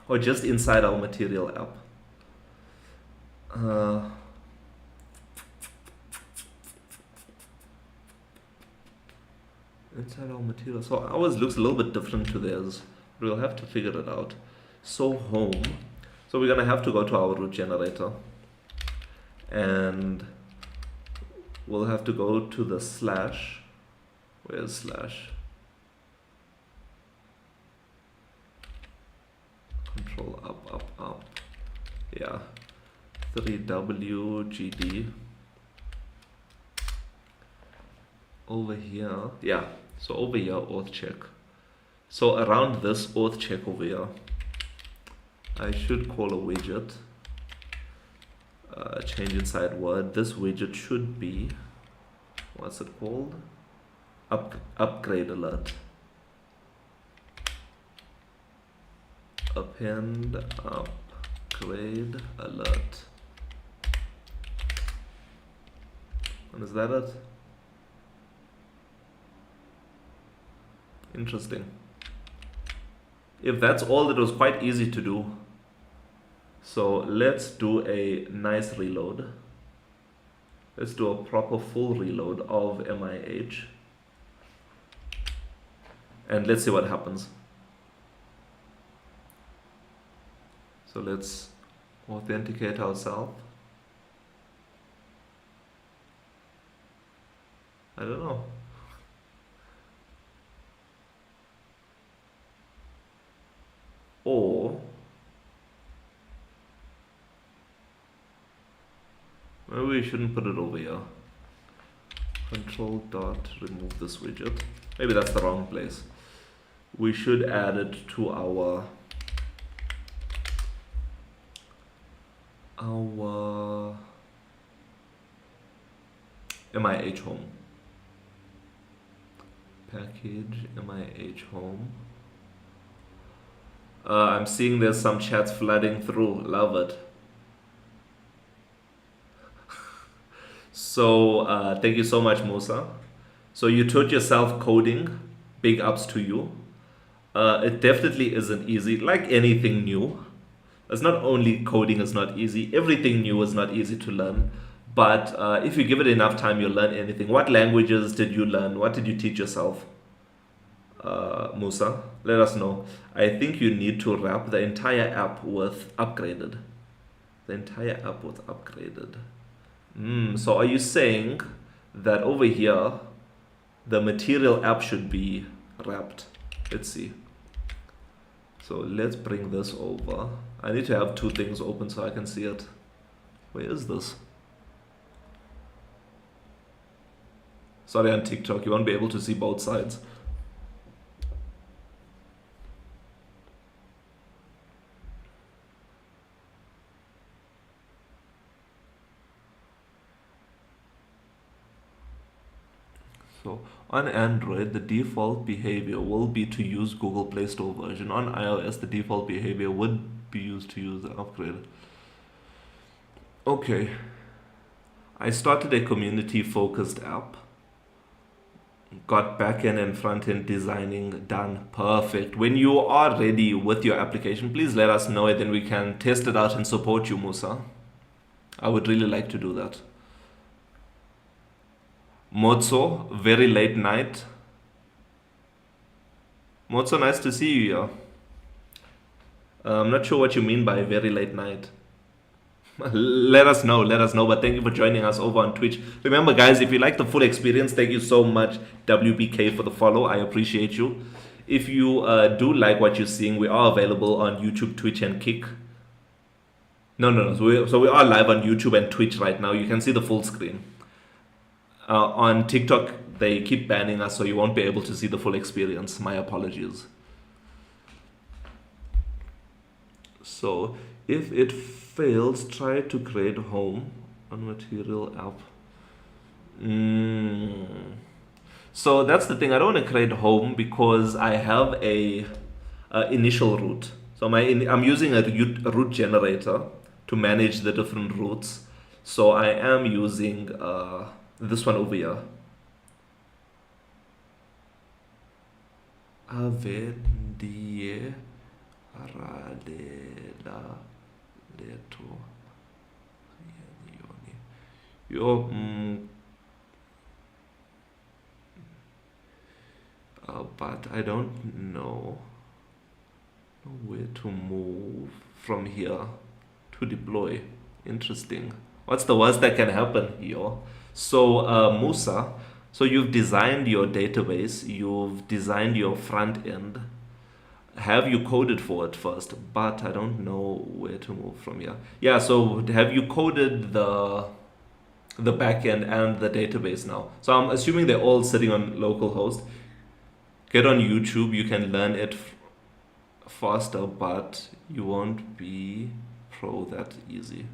Or just inside our material app? Inside our material. So ours looks a little bit different to theirs. We'll have to figure it out. So home. So we're gonna have to go to our root generator. And we'll have to go to the slash. Where's slash? Control up, up, up. Yeah. 3WGD. Over here. Yeah. So over here, auth check. So around this auth check over here, I should call a widget. Change inside word. This widget should be, what's it called? Upgrade alert. Append upgrade alert. And is that it? Interesting. If that's all, it was quite easy to do. So let's do a nice reload. Let's do a proper full reload of MIH. And let's see what happens. So let's authenticate ourselves. I don't know. Or maybe we shouldn't put it over here. Control dot remove this widget. Maybe that's the wrong place. We should add it to our MIH home. Package MIH home. I'm seeing there's some chats flooding through. Love it. So thank you so much, Musa. So you taught yourself coding. Big ups to you. It definitely isn't easy. Like anything new, it's not only coding is not easy. Everything new is not easy to learn. But if you give it enough time, you'll learn anything. What languages did you learn? What did you teach yourself? Musa, let us know. I think you need to wrap the entire app with upgraded. The entire app with upgraded. So are you saying that over here, the material app should be wrapped? Let's see. So let's bring this over. I need to have two things open so I can see it. Where is this? Sorry, on TikTok, you won't be able to see both sides. So on Android, the default behavior will be to use Google Play Store version. On iOS, the default behavior would be used to use the upgrade. Okay. I started a community-focused app. Got backend and front-end designing done. Perfect. When you are ready with your application, please let us know it, then we can test it out and support you, Musa. I would really like to do that. Motso, very late night. Motso, nice to see you here. I'm not sure what you mean by very late night. Let us know, but thank you for joining us over on Twitch. Remember guys, if you like the full experience, thank you so much WBK for the follow. I appreciate you. If you do like what you're seeing, we are available on YouTube, Twitch and Kick. No. So we are live on YouTube and Twitch right now. You can see the full screen. On TikTok, they keep banning us, so you won't be able to see the full experience. My apologies. So if it fails, try to create home on material app. So that's the thing. I don't want to create home because I have a initial root. So I'm using a root generator to manage the different roots. So I am using this one over here. avendie ralela leto yo but I don't know where to move from here to deploy. Interesting. What's the worst that can happen here? So Musa, so you've designed your database, you've designed your front end. Have you coded for it first? But I don't know where to move from here. Yeah, so have you coded the backend and the database now? So I'm assuming they're all sitting on localhost. Get on YouTube, you can learn it faster, but you won't be pro that easy.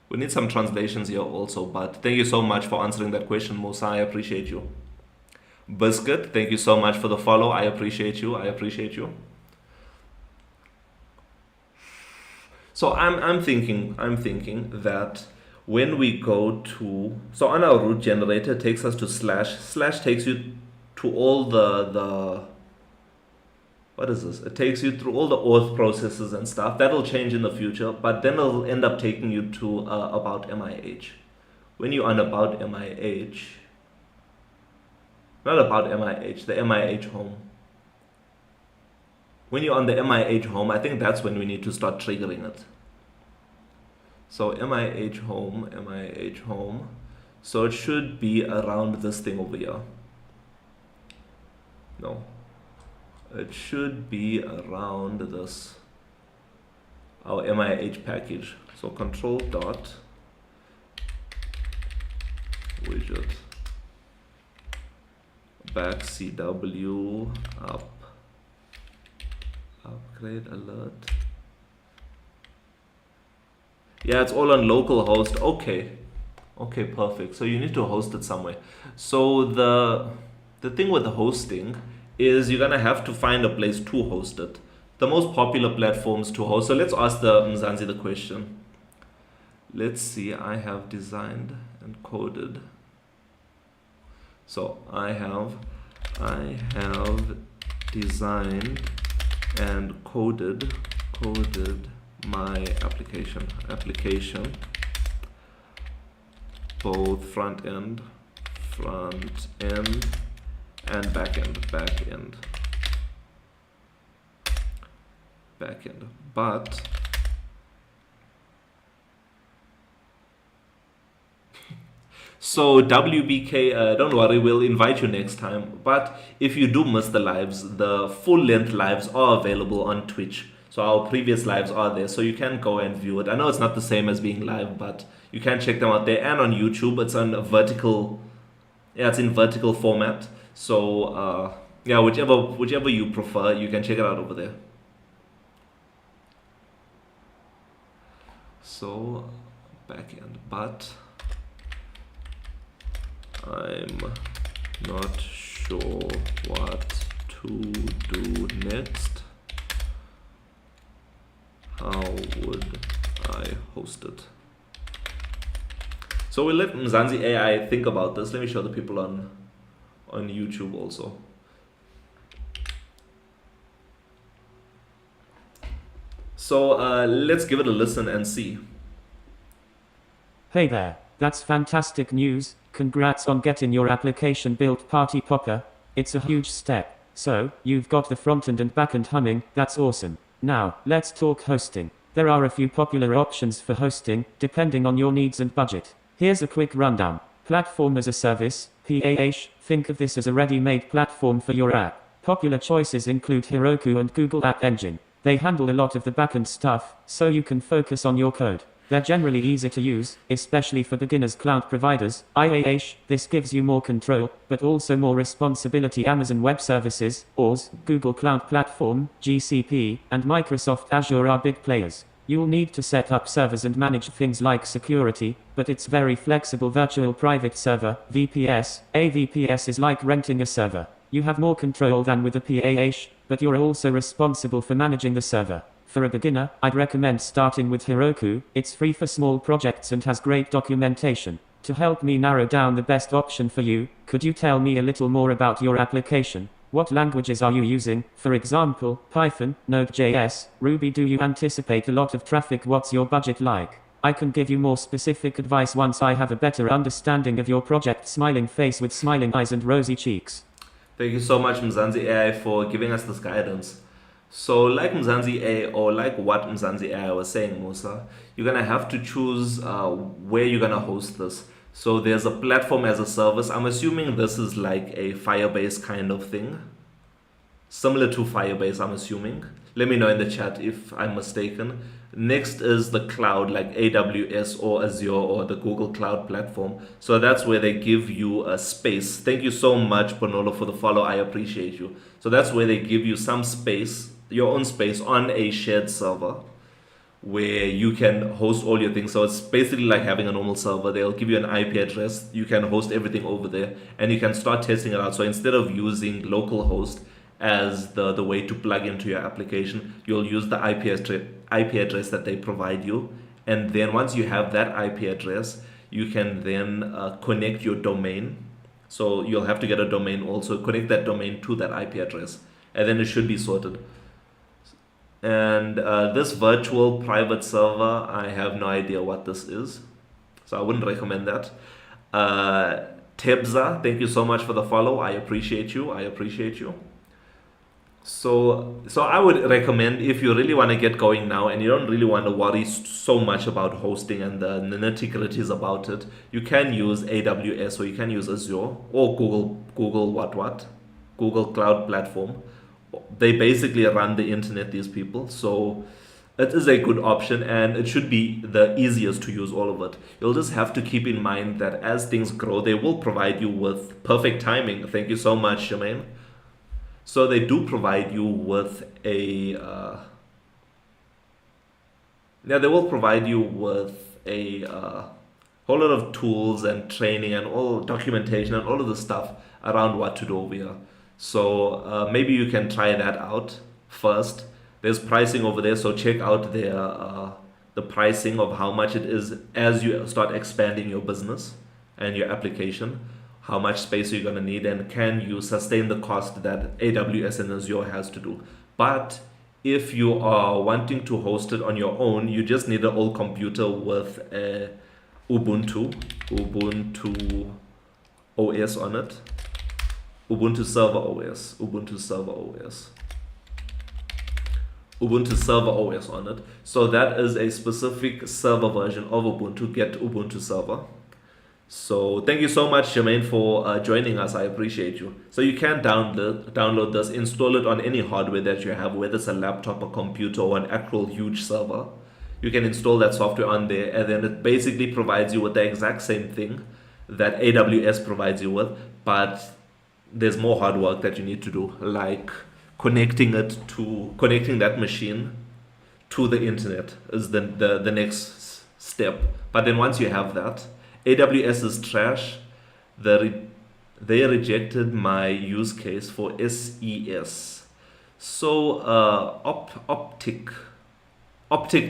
We need some translations here also, but thank you so much for answering that question, Musa. I appreciate you. Biscuit, thank you so much for the follow. I appreciate you. I appreciate you. So I'm thinking that when we go to, so on our root generator, it takes us to slash takes you to all the what is this? It takes you through all the auth processes and stuff. That'll change in the future, but then it'll end up taking you to about MIH. When you're on about MIH, not about MIH, the MIH home. When you're on the MIH home, I think that's when we need to start triggering it. So MIH home. So it should be around this thing over here. No. It should be around this, our MIH package. So control dot widget back CW upgrade alert. Yeah, it's all on localhost. Okay, perfect. So you need to host it somewhere. So the thing with the hosting is you're gonna have to find a place to host it. The most popular platforms to host. So let's ask the Mzansi the question. Let's see, I have designed and coded. So I have designed and coded my application, both front end and back end. But so WBK, don't worry, we'll invite you next time. But if you do miss the lives, the full length lives are available on Twitch. So our previous lives are there, so you can go and view it. I know it's not the same as being live, but you can check them out there. And on YouTube, it's on a vertical, it's in vertical format. So yeah, whichever you prefer, you can check it out over there. So backend, but I'm not sure what to do next. How would I host it? So we'll let Mzansi AI think about this. Let me show the people on YouTube also. So let's give it a listen and see. Hey there, that's fantastic news. Congrats on getting your application built, Party Popper. It's a huge step. So, you've got the front-end and back-end humming. That's awesome. Now, let's talk hosting. There are a few popular options for hosting, depending on your needs and budget. Here's a quick rundown. Platform as a service, PaaS, think of this as a ready-made platform for your app. Popular choices include Heroku and Google App Engine. They handle a lot of the backend stuff, so you can focus on your code. They're generally easy to use, especially for beginners. Cloud providers, IaaS, this gives you more control, but also more responsibility. Amazon Web Services, ORS, Google Cloud Platform, GCP, and Microsoft Azure are big players. You'll need to set up servers and manage things like security, but it's very flexible. Virtual Private Server, VPS, a VPS is like renting a server. You have more control than with a PaaS, but you're also responsible for managing the server. For a beginner, I'd recommend starting with Heroku. It's free for small projects and has great documentation. To help me narrow down the best option for you, could you tell me a little more about your application? What languages are you using? For example, Python, Node.js, Ruby. Do you anticipate a lot of traffic? What's your budget like? I can give you more specific advice once I have a better understanding of your project. Smiling face with smiling eyes and rosy cheeks. Thank you so much, Mzansi AI, for giving us this guidance. So, like Mzansi AI, or like what Mzansi AI was saying, Musa, you're gonna have to choose where you're gonna host this. So, there's a platform as a service. I'm assuming this is like a Firebase kind of thing, similar to Firebase, I'm assuming. Let me know in the chat if I'm mistaken. Next is the cloud, like AWS or Azure or the Google Cloud platform. So that's where they give you a space. Thank you so much, Bonolo, for the follow. I appreciate you. So that's where they give you some space, your own space on a shared server where you can host all your things. So it's basically like having a normal server. They'll give you an IP address. You can host everything over there and you can start testing it out. So instead of using localhost as the way to plug into your application, you'll use the IP address that they provide you. And then once you have that IP address, you can then connect your domain. So you'll have to get a domain also, connect that domain to that IP address, and then it should be sorted. And this virtual private server, I have no idea what this is, so I wouldn't recommend that. Tebza, thank you so much for the follow. I appreciate you. I appreciate you. So I would recommend, if you really want to get going now and you don't really want to worry so much about hosting and the nitty-gritties about it, you can use AWS or you can use Azure or Google Cloud Platform. They basically run the internet, these people. So it is a good option and it should be the easiest to use all of it. You'll just have to keep in mind that as things grow, they will provide you with perfect timing. Thank you so much, Shemaine. So they do provide you with they will provide you with a whole lot of tools and training and all documentation and all of the stuff around what to do over here. So maybe you can try that out first. There's pricing over there, so check out the pricing of how much it is as you start expanding your business and your application. How much space you're going to need and can you sustain the cost that AWS and Azure has to do. But if you are wanting to host it on your own, you just need an old computer with a Ubuntu OS on it. Ubuntu Server OS on it. So that is a specific server version of Ubuntu. Get Ubuntu Server. So thank you so much, Jermaine, for joining us. I appreciate you. So you can download this, install it on any hardware that you have, whether it's a laptop, a computer, or an actual huge server. You can install that software on there, and then it basically provides you with the exact same thing that AWS provides you with, but there's more hard work that you need to do, like connecting that machine to the internet is the next step. But then once you have that, AWS is trash. They rejected my use case for SES. So optic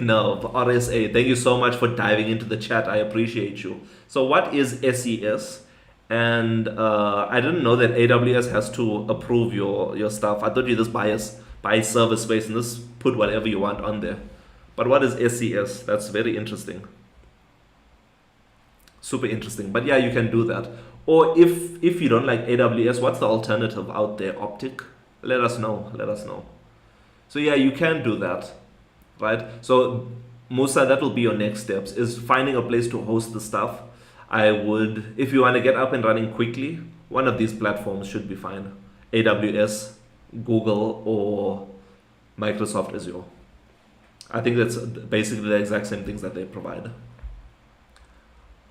nerve, RSA. Thank you so much for diving into the chat. I appreciate you. So what is SES? And I didn't know that AWS has to approve your stuff. I thought you just buy server space and just put whatever you want on there. But what is SES? That's very interesting. Super interesting. But yeah, you can do that. Or if you don't like AWS, what's the alternative out there? Optic? Let us know. So yeah, you can do that, right? So Musa, that will be your next steps, is finding a place to host the stuff. I would, if you want to get up and running quickly, one of these platforms should be fine. AWS, Google, or Microsoft Azure. I think that's basically the exact same things that they provide.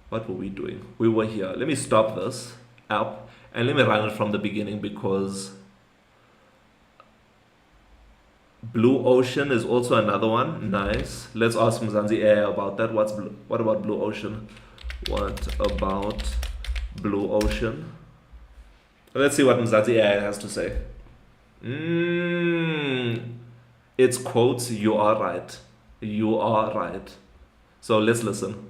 What were we doing? We were here. Let me stop this app and let me run it from the beginning, because Blue Ocean is also another one. Nice. Let's ask Mzansi AI about that. What about Blue Ocean? What about Blue Ocean? Let's see what Mzansi AI has to say. It's quotes, you are right. You are right. So let's listen.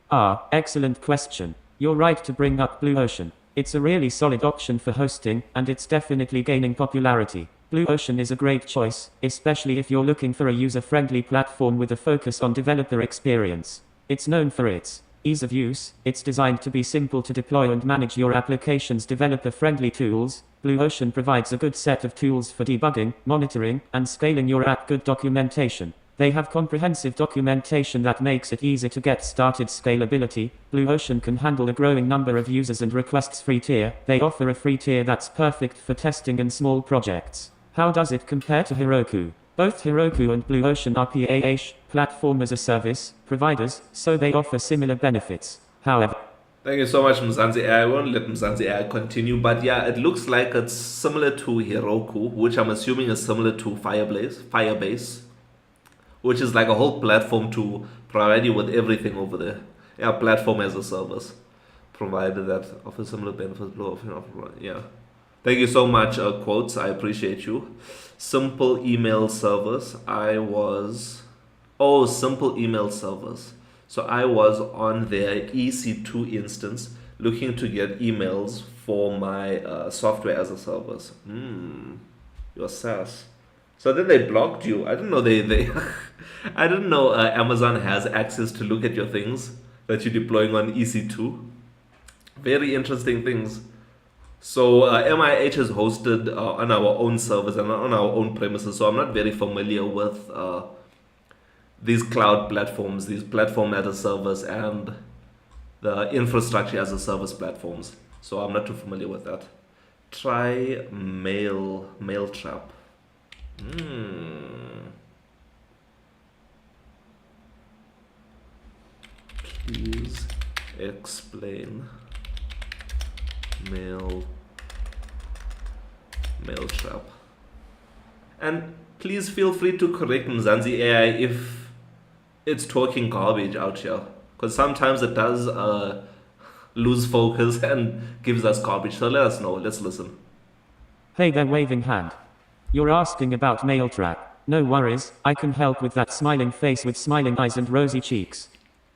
Excellent question. You're right to bring up Blue Ocean. It's a really solid option for hosting, and it's definitely gaining popularity. BlueOcean is a great choice, especially if you're looking for a user-friendly platform with a focus on developer experience. It's known for its ease of use. It's designed to be simple to deploy and manage your application's developer-friendly tools. BlueOcean provides a good set of tools for debugging, monitoring, and scaling your app. Good documentation. They have comprehensive documentation that makes it easy to get started. Scalability. BlueOcean can handle a growing number of users and requests. Free tier. They offer a free tier that's perfect for testing and small projects. How does it compare to Heroku? Both Heroku and BlueOcean are MIH, platform as a service, providers, so they offer similar benefits. However, Thank you so much, Mzansi AI. I won't let Mzansi AI continue, but yeah, it looks like it's similar to Heroku, which I'm assuming is similar to Firebase, which is like a whole platform to provide you with everything over there. Yeah, platform as a service, provided that offers similar benefits. Yeah. Thank you so much, Quotes. I appreciate you. Simple email servers. Simple email servers. So I was on their EC2 instance looking to get emails for my software as a service. Your SaaS. So then they blocked you. I didn't know they I didn't know Amazon has access to look at your things that you're deploying on EC2. Very interesting things. So MIH is hosted on our own servers and on our own premises. So I'm not very familiar with these cloud platforms, these platform as a service, and the infrastructure as a service platforms. So I'm not too familiar with that. Try Mailtrap. Please explain Mailtrap. And please feel free to correct Mzansi AI if it's talking garbage out here, because sometimes it does lose focus and gives us garbage. So let us know. Let's listen. Hey there, waving hand. You're asking about Mailtrap. No worries, I can help with that. Smiling face with smiling eyes and rosy cheeks.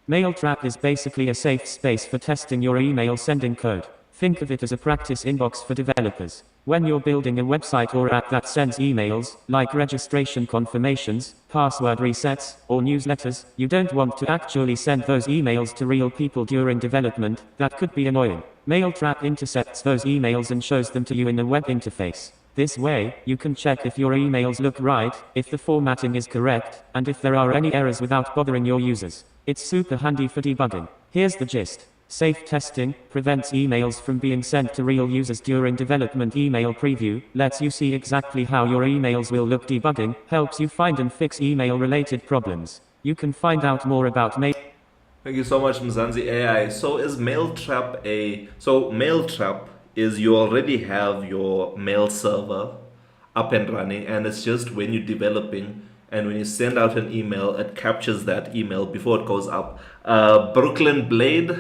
Mailtrap is basically a safe space for testing your email sending code. Think of it as a practice inbox for developers. When you're building a website or app that sends emails, like registration confirmations, password resets, or newsletters, you don't want to actually send those emails to real people during development. That could be annoying. Mailtrap intercepts those emails and shows them to you in a web interface. This way, you can check if your emails look right, if the formatting is correct, and if there are any errors without bothering your users. It's super handy for debugging. Here's the gist. Safe testing prevents emails from being sent to real users during development. Email preview lets you see exactly how your emails will look. Debugging helps you find and fix email-related problems. You can find out more about Thank you so much, Mzansi AI. So is Mailtrap Mailtrap is you already have your mail server up and running, and it's just when you're developing and when you send out an email, it captures that email before it goes up. Brooklyn Blade,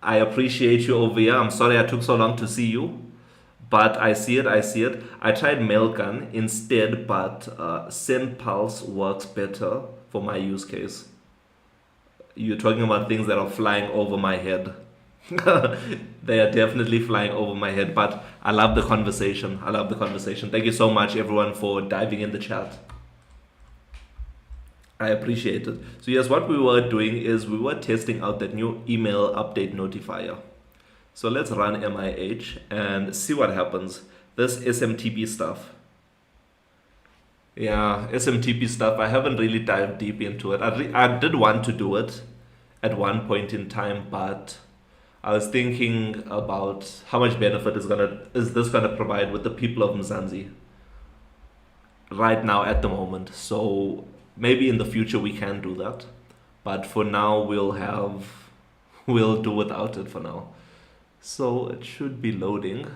I appreciate you over here. I'm sorry I took so long to see you, but I see it. I tried Mailgun instead, but SendPulse works better for my use case. You're talking about things that are flying over my head. They are definitely flying over my head, but I love the conversation. Thank you so much, everyone, for diving in the chat. I appreciate it. So yes, what we were doing is we were testing out that new email update notifier. So let's run MIH and see what happens. This SMTP stuff. Yeah, SMTP stuff. I haven't really dived deep into it. I did want to do it at one point in time, but I was thinking about how much benefit is this gonna provide with the people of Mzansi right now at the moment. So maybe in the future we can do that, but for now we'll do without it for now. So it should be loading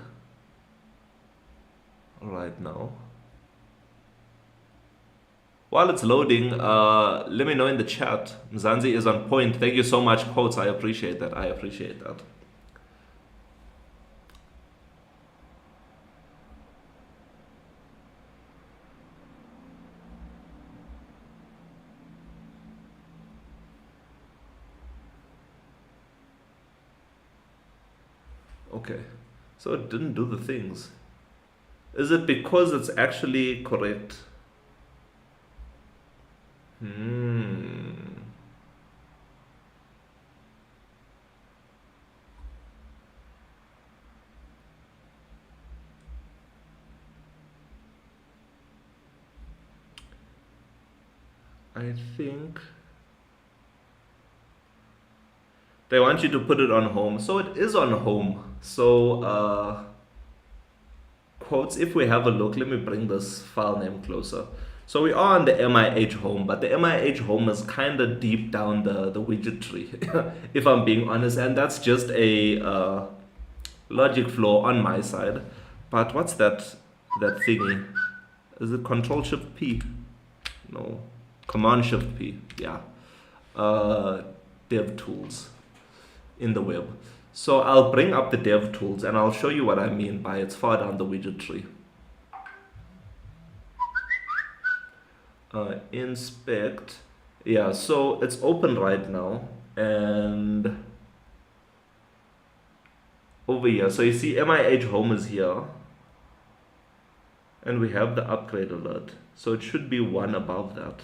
right now. While it's loading, let me know in the chat. Mzansi is on point. Thank you so much, Quotes. I appreciate that. Okay. So it didn't do the things. Is it because it's actually correct? I think they want you to put it on home. So it is on home. So quotes, if we have a look, let me bring this file name closer. So we are on the MIH home, but the MIH home is kind of deep down the widget tree, if I'm being honest. And that's just a logic flaw on my side. But what's that thingy? Is it Control Shift P? No. Command Shift P. Yeah. Dev tools in the web. So I'll bring up the dev tools and I'll show you what I mean by it's far down the widget tree. Inspect. Yeah, so it's open right now, and over here, so you see MIH home is here, and we have the upgrade alert, so it should be one above that.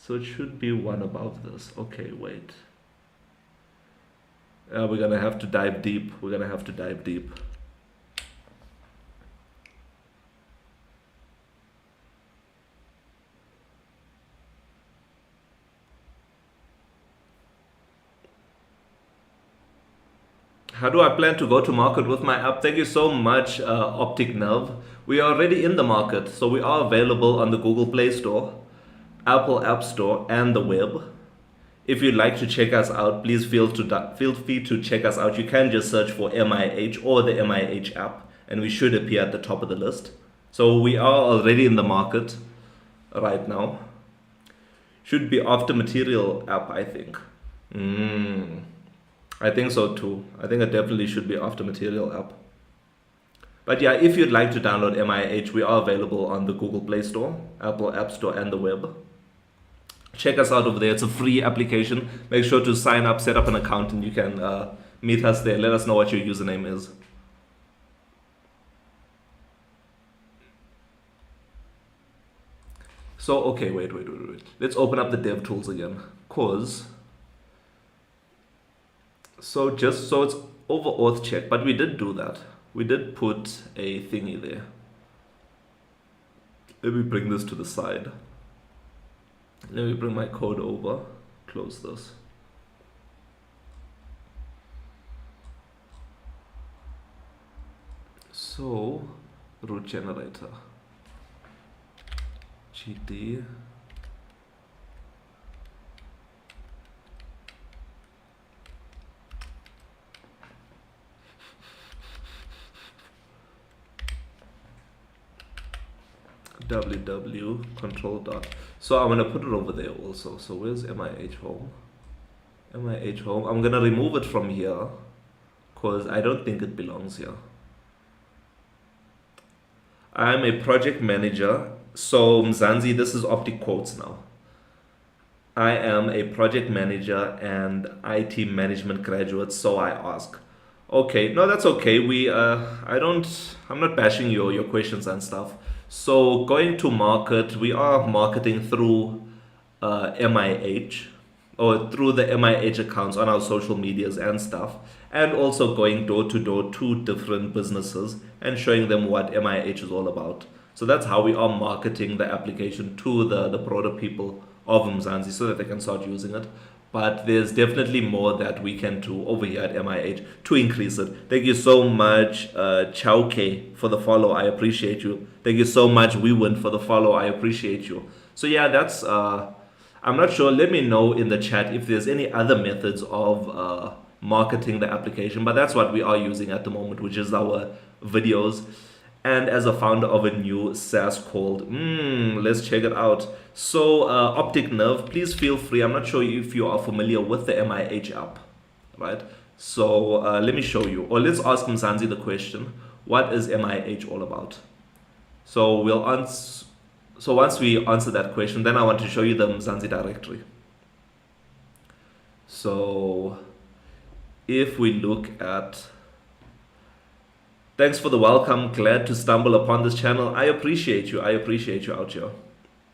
So it should be one above this. Okay, wait. We're gonna have to dive deep. We're gonna have to dive deep. How do I plan to go to market with my app? Thank you so much, Optic Nerve. We are already in the market, so we are available on the Google Play Store, Apple App Store, and the web. If you'd like to check us out, please feel free to check us out. You can just search for MIH or the MIH app, and we should appear at the top of the list. So we are already in the market right now. Should be After Material app, I think. I think so too. I think it definitely should be After Material app. But yeah, if you'd like to download MIH, we are available on the Google Play Store, Apple App Store, and the web. Check us out over there. It's a free application. Make sure to sign up, set up an account, and you can meet us there. Let us know what your username is. So, okay, wait. Let's open up the dev tools again. So it's over auth check, but we did do that. We did put a thingy there. Let me bring this to the side. Let me bring my code over. Close this. So, root generator. GD. www control dot. So I'm gonna put it over there also. So where's MIH home? MIH home. I'm gonna remove it from here because I don't think it belongs here. I'm a project manager. So Mzansi, this is Optic Quotes now. I am a project manager and IT management graduate, so I ask. Okay, no, that's okay. I'm not bashing your questions and stuff. So going to market, we are marketing through MIH or through the MIH accounts on our social medias and stuff, and also going door to door to different businesses and showing them what MIH is all about. So that's how we are marketing the application to the broader people of Mzansi so that they can start using it. But there's definitely more that we can do over here at MIH to increase it. Thank you so much, Chauke, for the follow. I appreciate you. Thank you so much, WeWin, for the follow. I appreciate you. So yeah, that's, I'm not sure. Let me know in the chat if there's any other methods of marketing the application. But that's what we are using at the moment, which is our videos. And as a founder of a new SaaS called, let's check it out. So Optic Nerve, please feel free. I'm not sure if you are familiar with the MIH app, right? So let me show you, or let's ask Mzansi the question, what is MIH all about? So we'll answer. So once we answer that question, then I want to show you the Mzansi directory. So if we look at, thanks for the welcome, glad to stumble upon this channel. I appreciate you out here.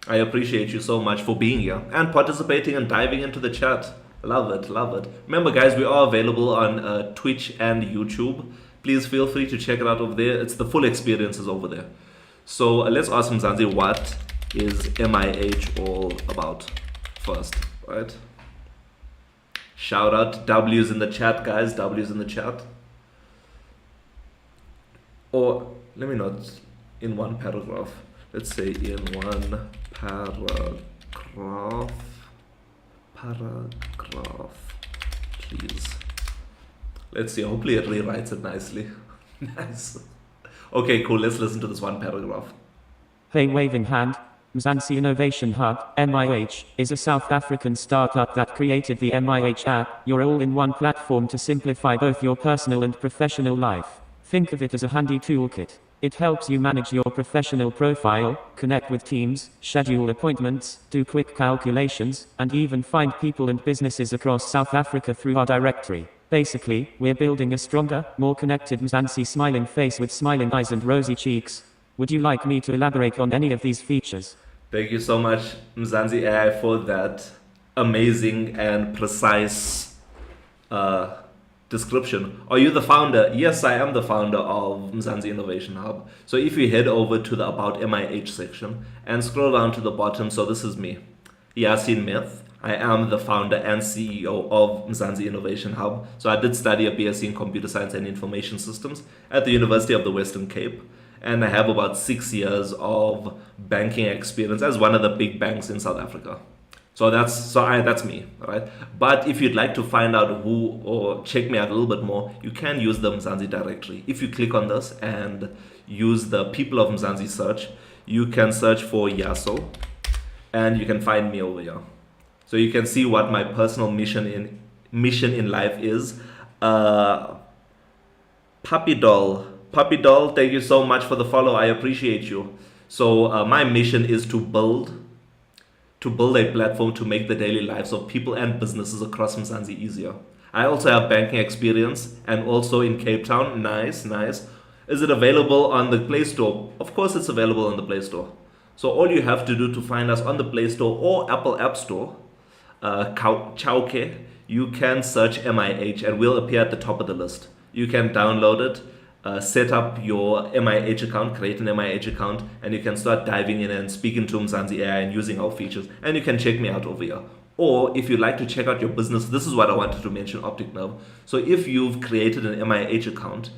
I appreciate you so much for being here and participating and diving into the chat. Love it, love it. Remember guys, we are available on Twitch and YouTube. Please feel free to check it out over there. It's the full experiences over there. So let's ask Mzansi, what is MIH all about first, right? Shout out, W's in the chat, guys, W's in the chat. Or, let me not, in one paragraph. Let's say in one paragraph, please. Let's see, hopefully it rewrites it nicely. Nice. Okay, cool, let's listen to this one paragraph. Hey waving hand, Mzansi Innovation Hub, MIH, is a South African startup that created the MIH app, your all-in-one platform to simplify both your personal and professional life. Think of it as a handy toolkit. It helps you manage your professional profile, connect with teams, schedule appointments, do quick calculations, and even find people and businesses across South Africa through our directory. Basically, we're building a stronger, more connected Mzansi smiling face with smiling eyes and rosy cheeks. Would you like me to elaborate on any of these features? Thank you so much, Mzansi AI, for that amazing and precise description. Are you the founder? Yes, I am the founder of Mzansi Innovation Hub. So if you head over to the About MIH section and scroll down to the bottom, so this is me, Yasin Meth. I am the founder and CEO of Mzansi Innovation Hub. So I did study a BSc in Computer Science and Information Systems at the University of the Western Cape. And I have about 6 years of banking experience as one of the big banks in South Africa. So that's me, right? But if you'd like to find out who or check me out a little bit more, you can use the Mzansi directory. If you click on this and use the People of Mzansi search, you can search for Yaso and you can find me over here. So you can see what my personal mission in life is. Puppy doll, thank you so much for the follow. I appreciate you. So my mission is to build a platform to make the daily lives of people and businesses across Mzansi easier. I also have banking experience and also in Cape Town. Nice, nice. Is it available on the Play Store? Of course it's available on the Play Store. So all you have to do to find us on the Play Store or Apple App Store, Chauke, you can search MIH and we'll appear at the top of the list. You can download it, set up your MIH account, create an MIH account, and you can start diving in and speaking to Mzansi AI and using our features. And you can check me out over here. Or if you'd like to check out your business, this is what I wanted to mention, Optic Nerve. So if you've created an MIH account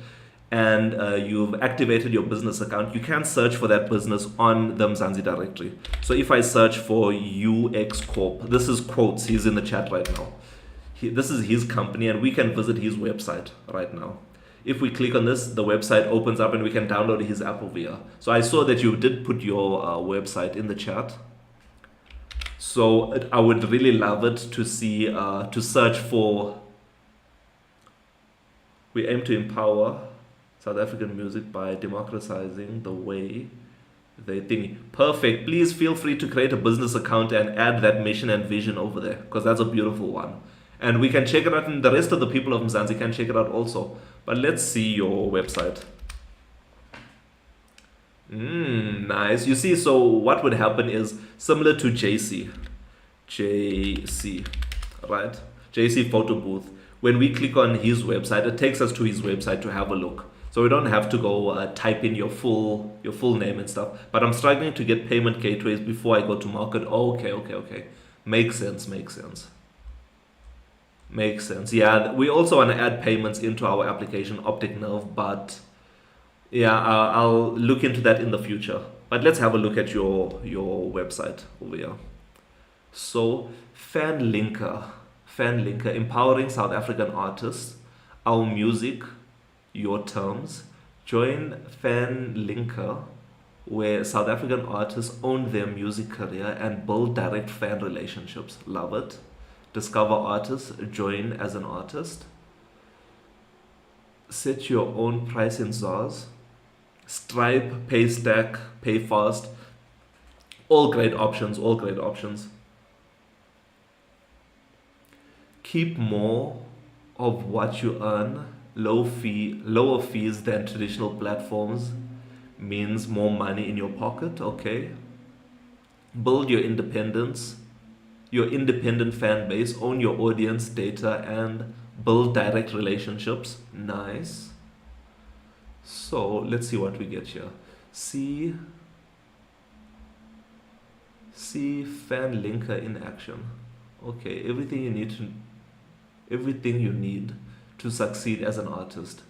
and you've activated your business account, you can search for that business on the Mzansi directory. So if I search for UX Corp, this is quotes, he's in the chat right now. This is his company and we can visit his website right now. If we click on this, the website opens up and we can download his app over here. So I saw that you did put your website in the chat. So I would really love it to see, to search for, we aim to empower South African music by democratizing the way they think. Perfect. Please feel free to create a business account and add that mission and vision over there because that's a beautiful one. And we can check it out and the rest of the people of Mzansi can check it out also. But let's see your website. Nice. You see, so what would happen is similar to JC, right? JC Photo Booth. When we click on his website, it takes us to his website to have a look. So we don't have to go type in your full name and stuff. But I'm struggling to get payment gateways before I go to market. Okay. Makes sense. Makes sense. Yeah, we also want to add payments into our application, Optic Nerve, but yeah, I'll look into that in the future. But let's have a look at your website over here. So, Fan Linker, empowering South African artists, our music, your terms. Join Fan Linker, where South African artists own their music career and build direct fan relationships. Love it. Discover artists, join as an artist. Set your own price in ZARs. Stripe, Paystack, Payfast. All great options. keep more of what you earn. Lower fees than traditional platforms means more money in your pocket. Okay. Build your independent fan base, own your audience data, and build direct relationships. Nice. So let's see what we get here. See fan linker in action. Okay, everything you need to succeed as an artist,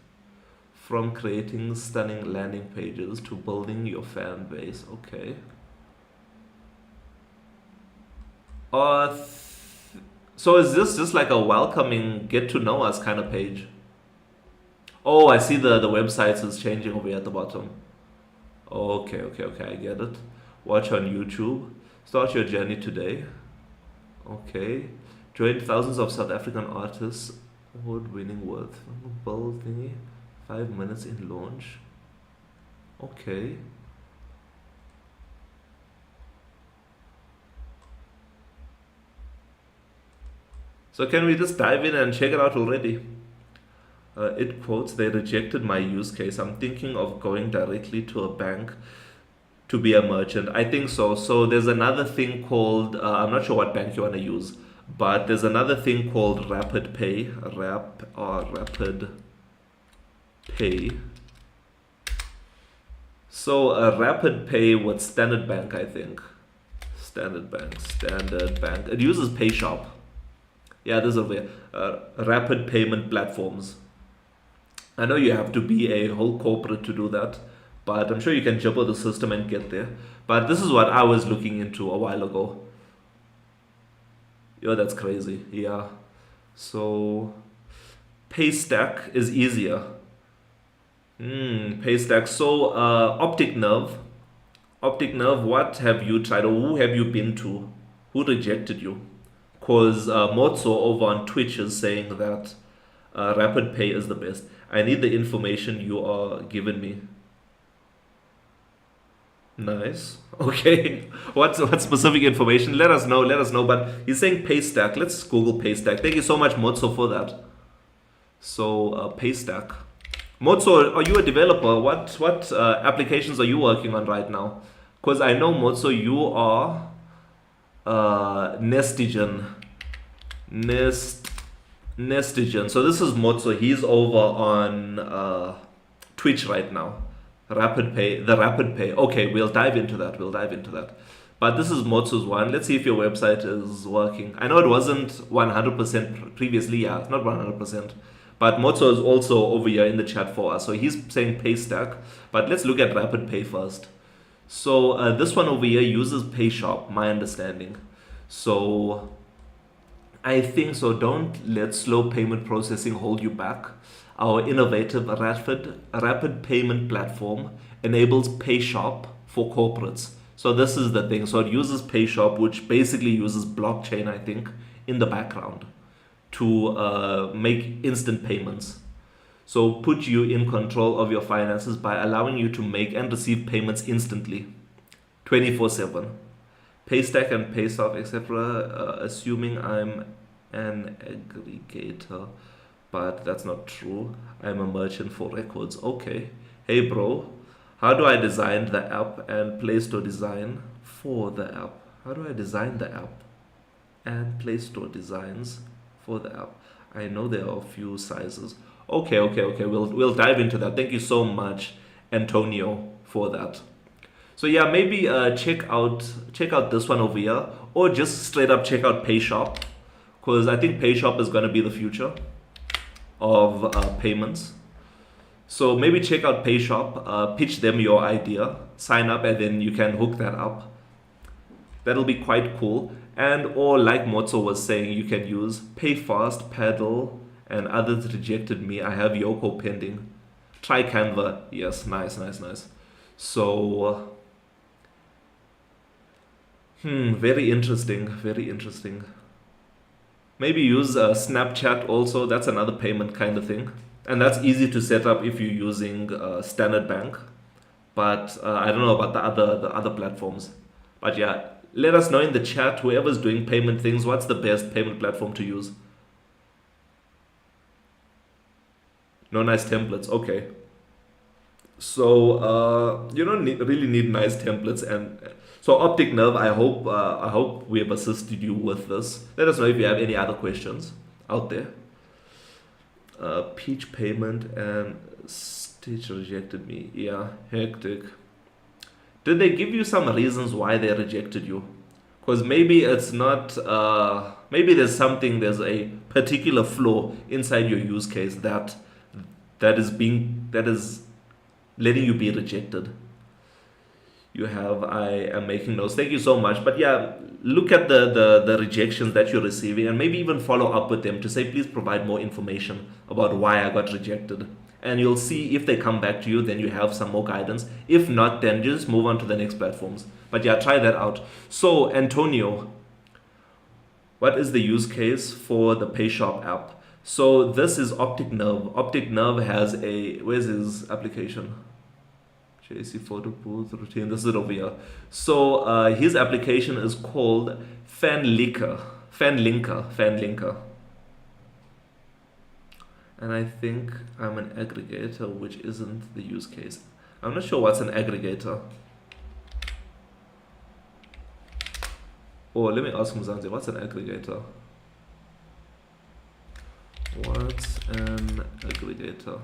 from creating stunning landing pages to building your fan base. Okay. So is this just like a welcoming, get to know us kind of page? Oh, I see the websites is changing over here at the bottom. Okay, I get it. Watch on YouTube. Start your journey today. Okay. Join thousands of South African artists. Award-winning worth. Build thingy. 5 minutes in launch. Okay. So can we just dive in and check it out already? It quotes, they rejected my use case. I'm thinking of going directly to a bank to be a merchant. I think so. So there's another thing called, I'm not sure what bank you want to use, but there's another thing called Rapid Pay. Rapid Pay. So a Rapid Pay with Standard Bank, I think. Standard Bank. It uses PayShop. Yeah, this is over here. Rapid payment platforms. I know you have to be a whole corporate to do that, but I'm sure you can jump on the system and get there. But this is what I was looking into a while ago. Yo, that's crazy. Yeah. So Paystack is easier. Paystack. So Optic Nerve, what have you tried, or who have you been to? Who rejected you? Because Motso over on Twitch is saying that Rapid Pay is the best. I need the information you are giving me. Nice. Okay. What specific information? Let us know. But he's saying Paystack. Let's Google Paystack. Thank you so much, Motso, for that. So Paystack. Motso, are you a developer? What applications are you working on right now? Because I know, Motso, you are Nestigen. So this is Motso. He's over on Twitch right now. The Rapid Pay. Okay, we'll dive into that. But this is Motso's one. Let's see if your website is working. I know it wasn't 100% previously. Yeah, it's not 100%. But Motso is also over here in the chat for us. So he's saying Paystack. But let's look at Rapid Pay first. So this one over here uses PayShop, my understanding. So I think so. Don't let slow payment processing hold you back. Our innovative rapid payment platform enables PayShop for corporates. So this is the thing. So it uses PayShop, which basically uses blockchain, I think, in the background to make instant payments. So put you in control of your finances by allowing you to make and receive payments instantly, 24/7. Paystack and Paysoft, etc. Assuming I'm an aggregator, but that's not true. I'm a merchant for records. Okay. Hey bro, how do I design the app and Play Store design for the app? How do I design the app and Play Store designs for the app? I know there are a few sizes. Okay. We'll dive into that. Thank you so much, Antonio, for that. So yeah, maybe check out this one over here, or just straight up check out PayShop, because I think PayShop is going to be the future of payments. So maybe check out PayShop, pitch them your idea, sign up, and then you can hook that up. That'll be quite cool. And or like Motso was saying, you can use PayFast, Paddle, and others rejected me. I have Yoko pending. Try Canva. Yes, nice. So very interesting. Maybe use Snapchat also. That's another payment kind of thing, and that's easy to set up if you're using Standard Bank. But I don't know about the other platforms. But yeah, let us know in the chat, whoever's doing payment things, what's the best payment platform to use? No nice templates. Okay. So you don't really need nice templates, and so optic nerve. I hope we have assisted you with this. Let us know if you have any other questions out there. Peach payment and Stitch rejected me. Yeah, hectic. Did they give you some reasons why they rejected you? Because maybe it's not. Maybe there's a particular flaw inside your use case that is letting you be rejected. I am making notes. Thank you so much. But yeah, look at the rejections that you're receiving and maybe even follow up with them to say, please provide more information about why I got rejected. And you'll see if they come back to you, then you have some more guidance. If not, then just move on to the next platforms. But yeah, try that out. So, Antonio, what is the use case for the PayShop app? So this is Optic Nerve. Optic Nerve has where's his application? JC photo booth routine. This is it over here. So his application is called Fanlinker. And I think I'm an aggregator, which isn't the use case. I'm not sure what's an aggregator. Oh, let me ask Mzansi, what's an aggregator? What's an aggregator?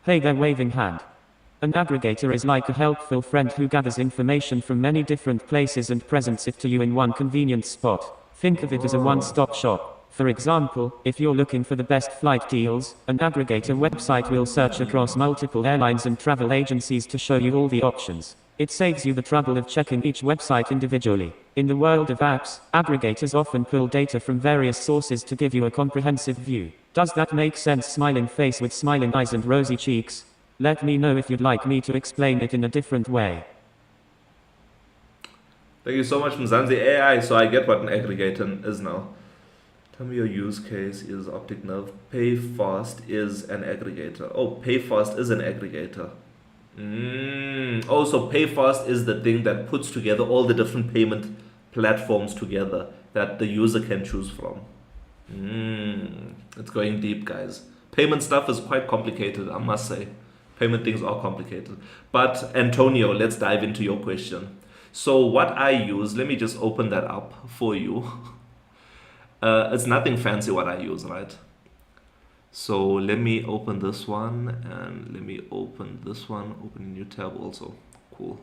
Hey there, waving hand. An aggregator is like a helpful friend who gathers information from many different places and presents it to you in one convenient spot. Think of it as a one-stop shop. For example, if you're looking for the best flight deals, an aggregator website will search across multiple airlines and travel agencies to show you all the options. It saves you the trouble of checking each website individually. In the world of apps, aggregators often pull data from various sources to give you a comprehensive view. Does that make sense? Smiling face with smiling eyes and rosy cheeks? Let me know if you'd like me to explain it in a different way. Thank you so much, Mzansi AI. So I get what an aggregator is now. Tell me your use case is Optic Nerve. PayFast is an aggregator. Oh, PayFast is an aggregator. Oh, so PayFast is the thing that puts together all the different payment platforms together that the user can choose from. It's going deep, guys. Payment stuff is quite complicated, I must say. Payment things are complicated. But Antonio, let's dive into your question. So what I use, let me just open that up for you. It's nothing fancy what I use, right? So let me open this one and let me open this one, open a new tab also. Cool.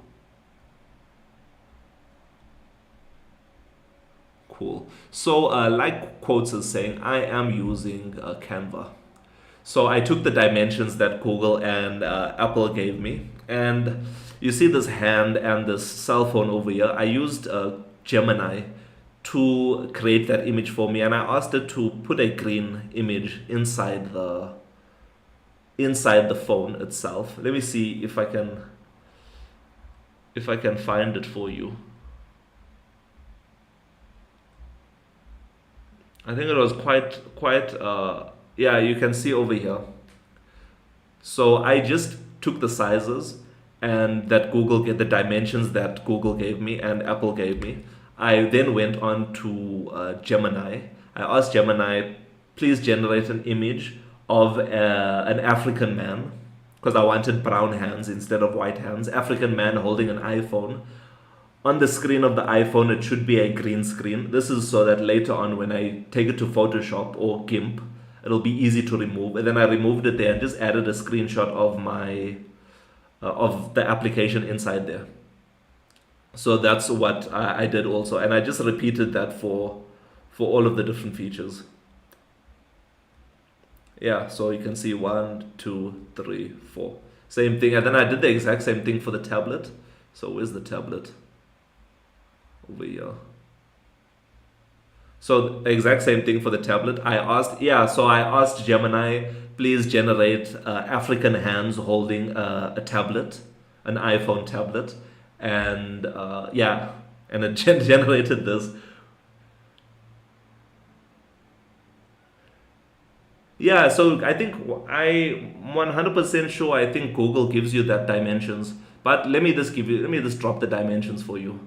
Cool. So like Quotes is saying, I am using Canva. So I took the dimensions that Google and Apple gave me, and you see this hand and this cell phone over here. I used Gemini to create that image for me, and I asked it to put a green image inside the phone itself. Let me see if I can find it for you. I think it was quite yeah, you can see over here. So I just took the sizes and that Google get the dimensions that Google gave me and Apple gave me. I then went on to Gemini. I asked Gemini, please generate an image of an African man, because I wanted brown hands instead of white hands. African man holding an iPhone. On the screen of the iPhone, it should be a green screen. This is so that later on when I take it to Photoshop or GIMP, it'll be easy to remove. And then I removed it there and just added a screenshot of my of the application inside there. So that's what I did also, and I just repeated that for all of the different features. Yeah, so you can see 1, 2, 3, 4. Same thing, and then I did the exact same thing for the tablet. So where's the tablet? Over here. So the exact same thing for the tablet. I asked Gemini, please generate African hands holding a tablet, an iPhone tablet. And and it generated this. Yeah, so I'm 100% sure. I think Google gives you that dimensions, but let me just drop the dimensions for you.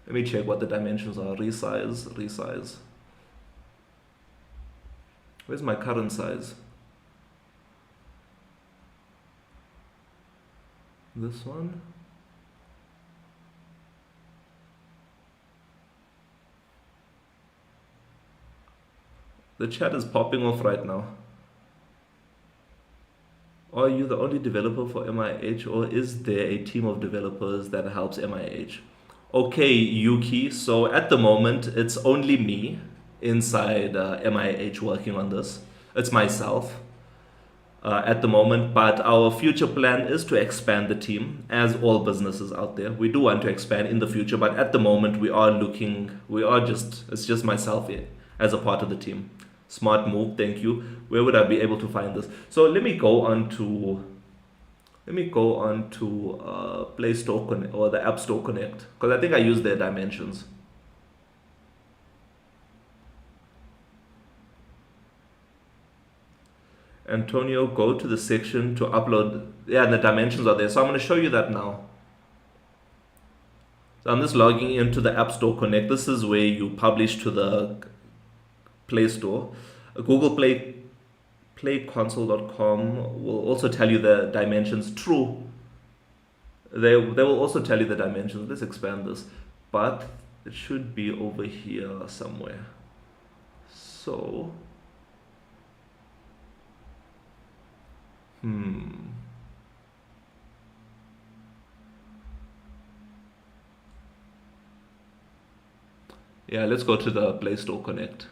Let me check what the dimensions are. Resize. Where's my current size? This one. The chat is popping off right now. Are you the only developer for MIH, or is there a team of developers that helps MIH? Okay, Yuki, so at the moment it's only me inside MIH working on this. It's myself at the moment, but our future plan is to expand the team, as all businesses out there. We do want to expand in the future, but at the moment it's just myself here as a part of the team. Smart move, thank you. Where would I be able to find this? So let me go on to Play Store Connect or the App Store Connect, because I think I use their dimensions. Antonio, go to the section to upload. Yeah, the dimensions are there. So I'm going to show you that now. So I'm just logging into the App Store Connect. This is where you publish to the Play Store. Google Play playconsole.com will also tell you the dimensions. True, they will also tell you the dimensions. Let's expand this, but it should be over here somewhere. So yeah, let's go to the Play Store Connect.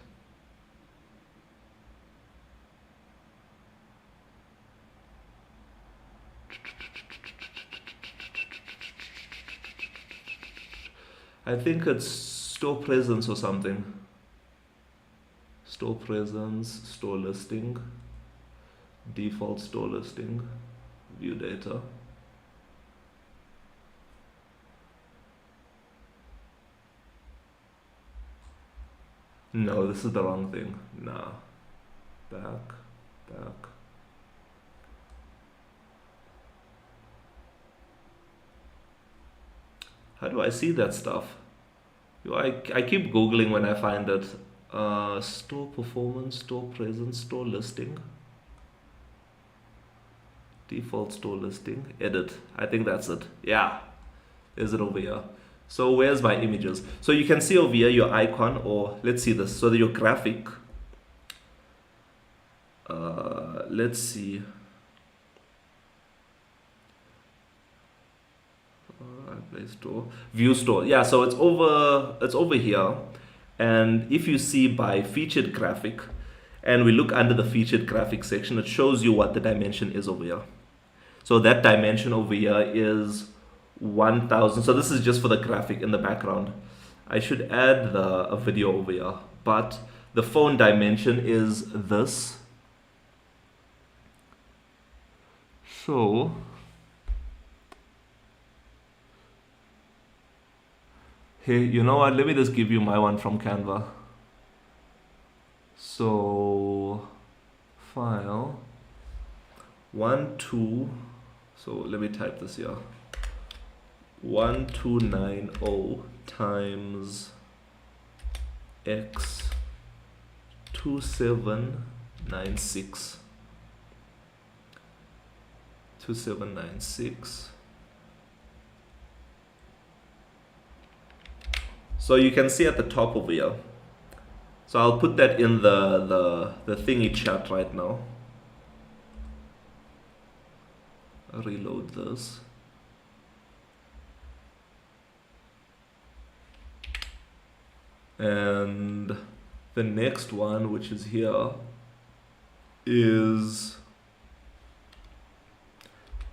I think it's store presence or something. Store presence, store listing, default store listing, view data. No, this is the wrong thing. Nah. Back. How do I see that stuff? I keep Googling when I find it. Store performance, store presence, store listing. Default store listing, edit. I think that's it. Yeah. Is it over here? So where's my images? So you can see over here your icon, or let's see this. So your graphic. Let's see. Play Store, View Store. Yeah, so it's over here. And if you see by featured graphic, and we look under the featured graphic section, it shows you what the dimension is over here. So that dimension over here is 1000. So this is just for the graphic in the background. I should add a video over here, but the phone dimension is this. So hey, you know what? Let me just give you my one from Canva. So file 12. So let me type this here. 1290 times x 2796. 2796. So you can see at the top over here. So I'll put that in the thingy chat right now. I'll reload this. And the next one, which is here, is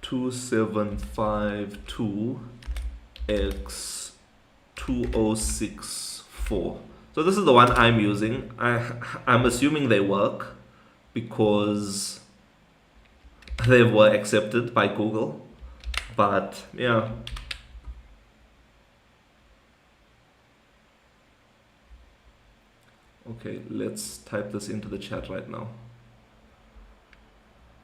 2752 x 2064. So this is the one I'm using. I'm assuming they work because they were accepted by Google, but yeah. Okay, let's type this into the chat right now.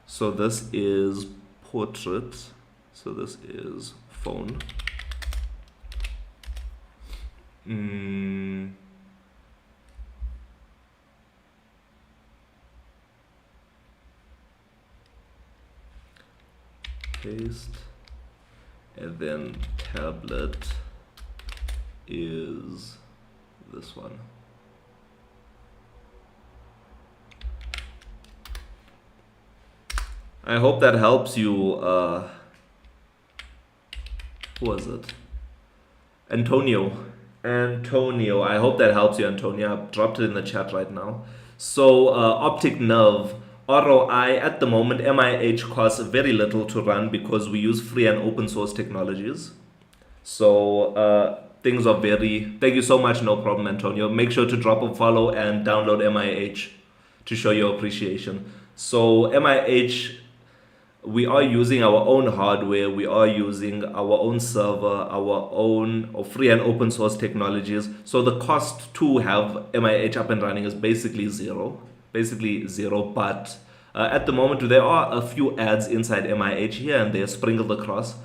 So this is portrait. So this is phone. paste, and then tablet is this one. I hope that helps you. Who was it? Antonio, I hope that helps you, Antonio. I've dropped it in the chat right now. So optic nerve ROI at the moment, MIH costs very little to run because we use free and open source technologies. So things are very, thank you so much, no problem, Antonio. Make sure to drop a follow and download MIH to show your appreciation. So MIH, we are using our own hardware, we are using our own server, our own free and open source technologies. So the cost to have MIH up and running is basically zero. But at the moment there are a few ads inside MIH here and there sprinkled across.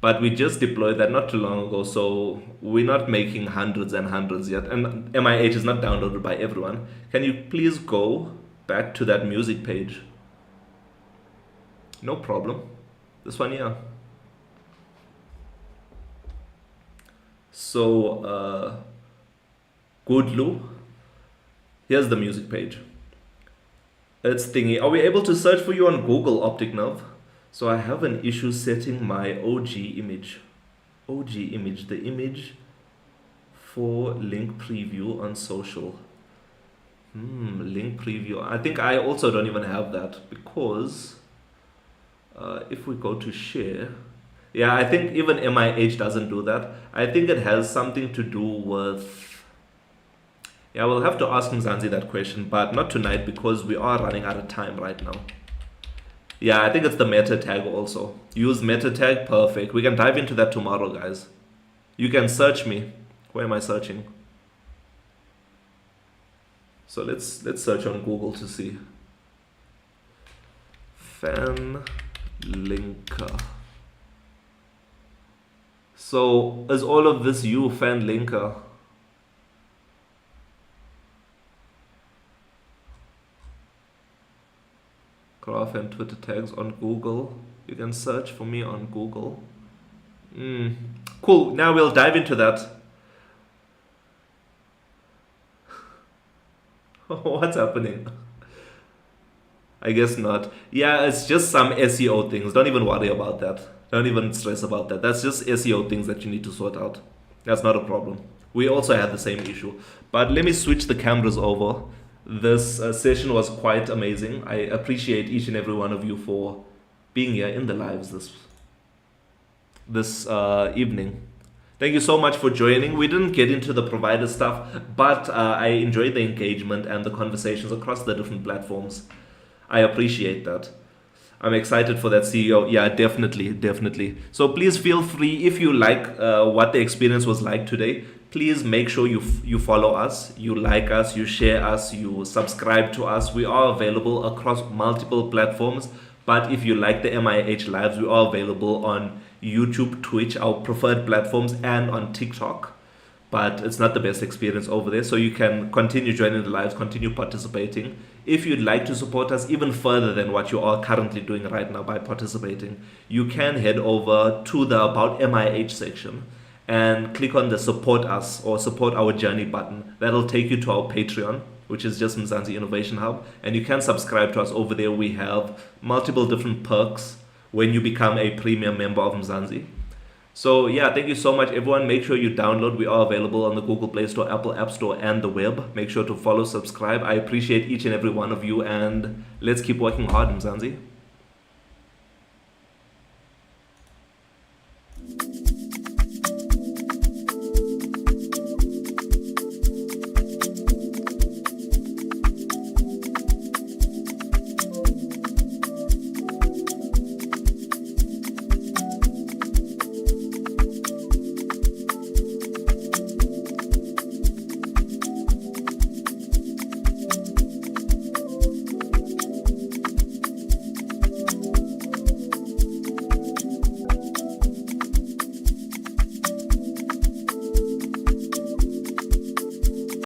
But we just deployed that not too long ago, so we're not making hundreds and hundreds yet. And MIH is not downloaded by everyone. Can you please go back to that music page? No problem. This one here. So, Goodlu. Here's the music page. It's thingy. Are we able to search for you on Google, Optic Nerve? So I have an issue setting my OG image. The image for link preview on social. Link preview. I think I also don't even have that because if we go to share, yeah, I think even MIH doesn't do that. I think it has something to do with, yeah, we'll have to ask Mzansi that question, but not tonight because we are running out of time right now. Yeah, I think it's the meta tag also. Use meta tag, perfect. We can dive into that tomorrow, guys. You can search me. Where am I searching? So let's search on Google to see. Fan linker. So is all of this you, fan linker? Graph and Twitter tags on Google. You can search for me on Google. Cool. Now we'll dive into that. What's happening? I guess not. Yeah, it's just some SEO things. Don't even worry about that. Don't even stress about that. That's just SEO things that you need to sort out. That's not a problem. We also had the same issue. But let me switch the cameras over. This session was quite amazing. I appreciate each and every one of you for being here in the lives this evening. Thank you so much for joining. We didn't get into the provider stuff, but I enjoyed the engagement and the conversations across the different platforms. I appreciate that. I'm excited for that CEO. Yeah, definitely. So please feel free, if you like what the experience was like today, please make sure you follow us, you like us, you share us, you subscribe to us. We are available across multiple platforms, but if you like the MIH lives, we are available on YouTube, Twitch, our preferred platforms, and on TikTok. But it's not the best experience over there, so you can continue joining the lives, continue participating. If you'd like to support us even further than what you are currently doing right now by participating, you can head over to the About MIH section and click on the Support Us or Support Our Journey button. That'll take you to our Patreon, which is just Mzansi Innovation Hub, and you can subscribe to us over there. We have multiple different perks when you become a premium member of Mzansi. So yeah, thank you so much, everyone. Make sure you download. We are available on the Google Play Store, Apple App Store, and the web. Make sure to follow, subscribe. I appreciate each and every one of you, and let's keep working hard, Mzansi.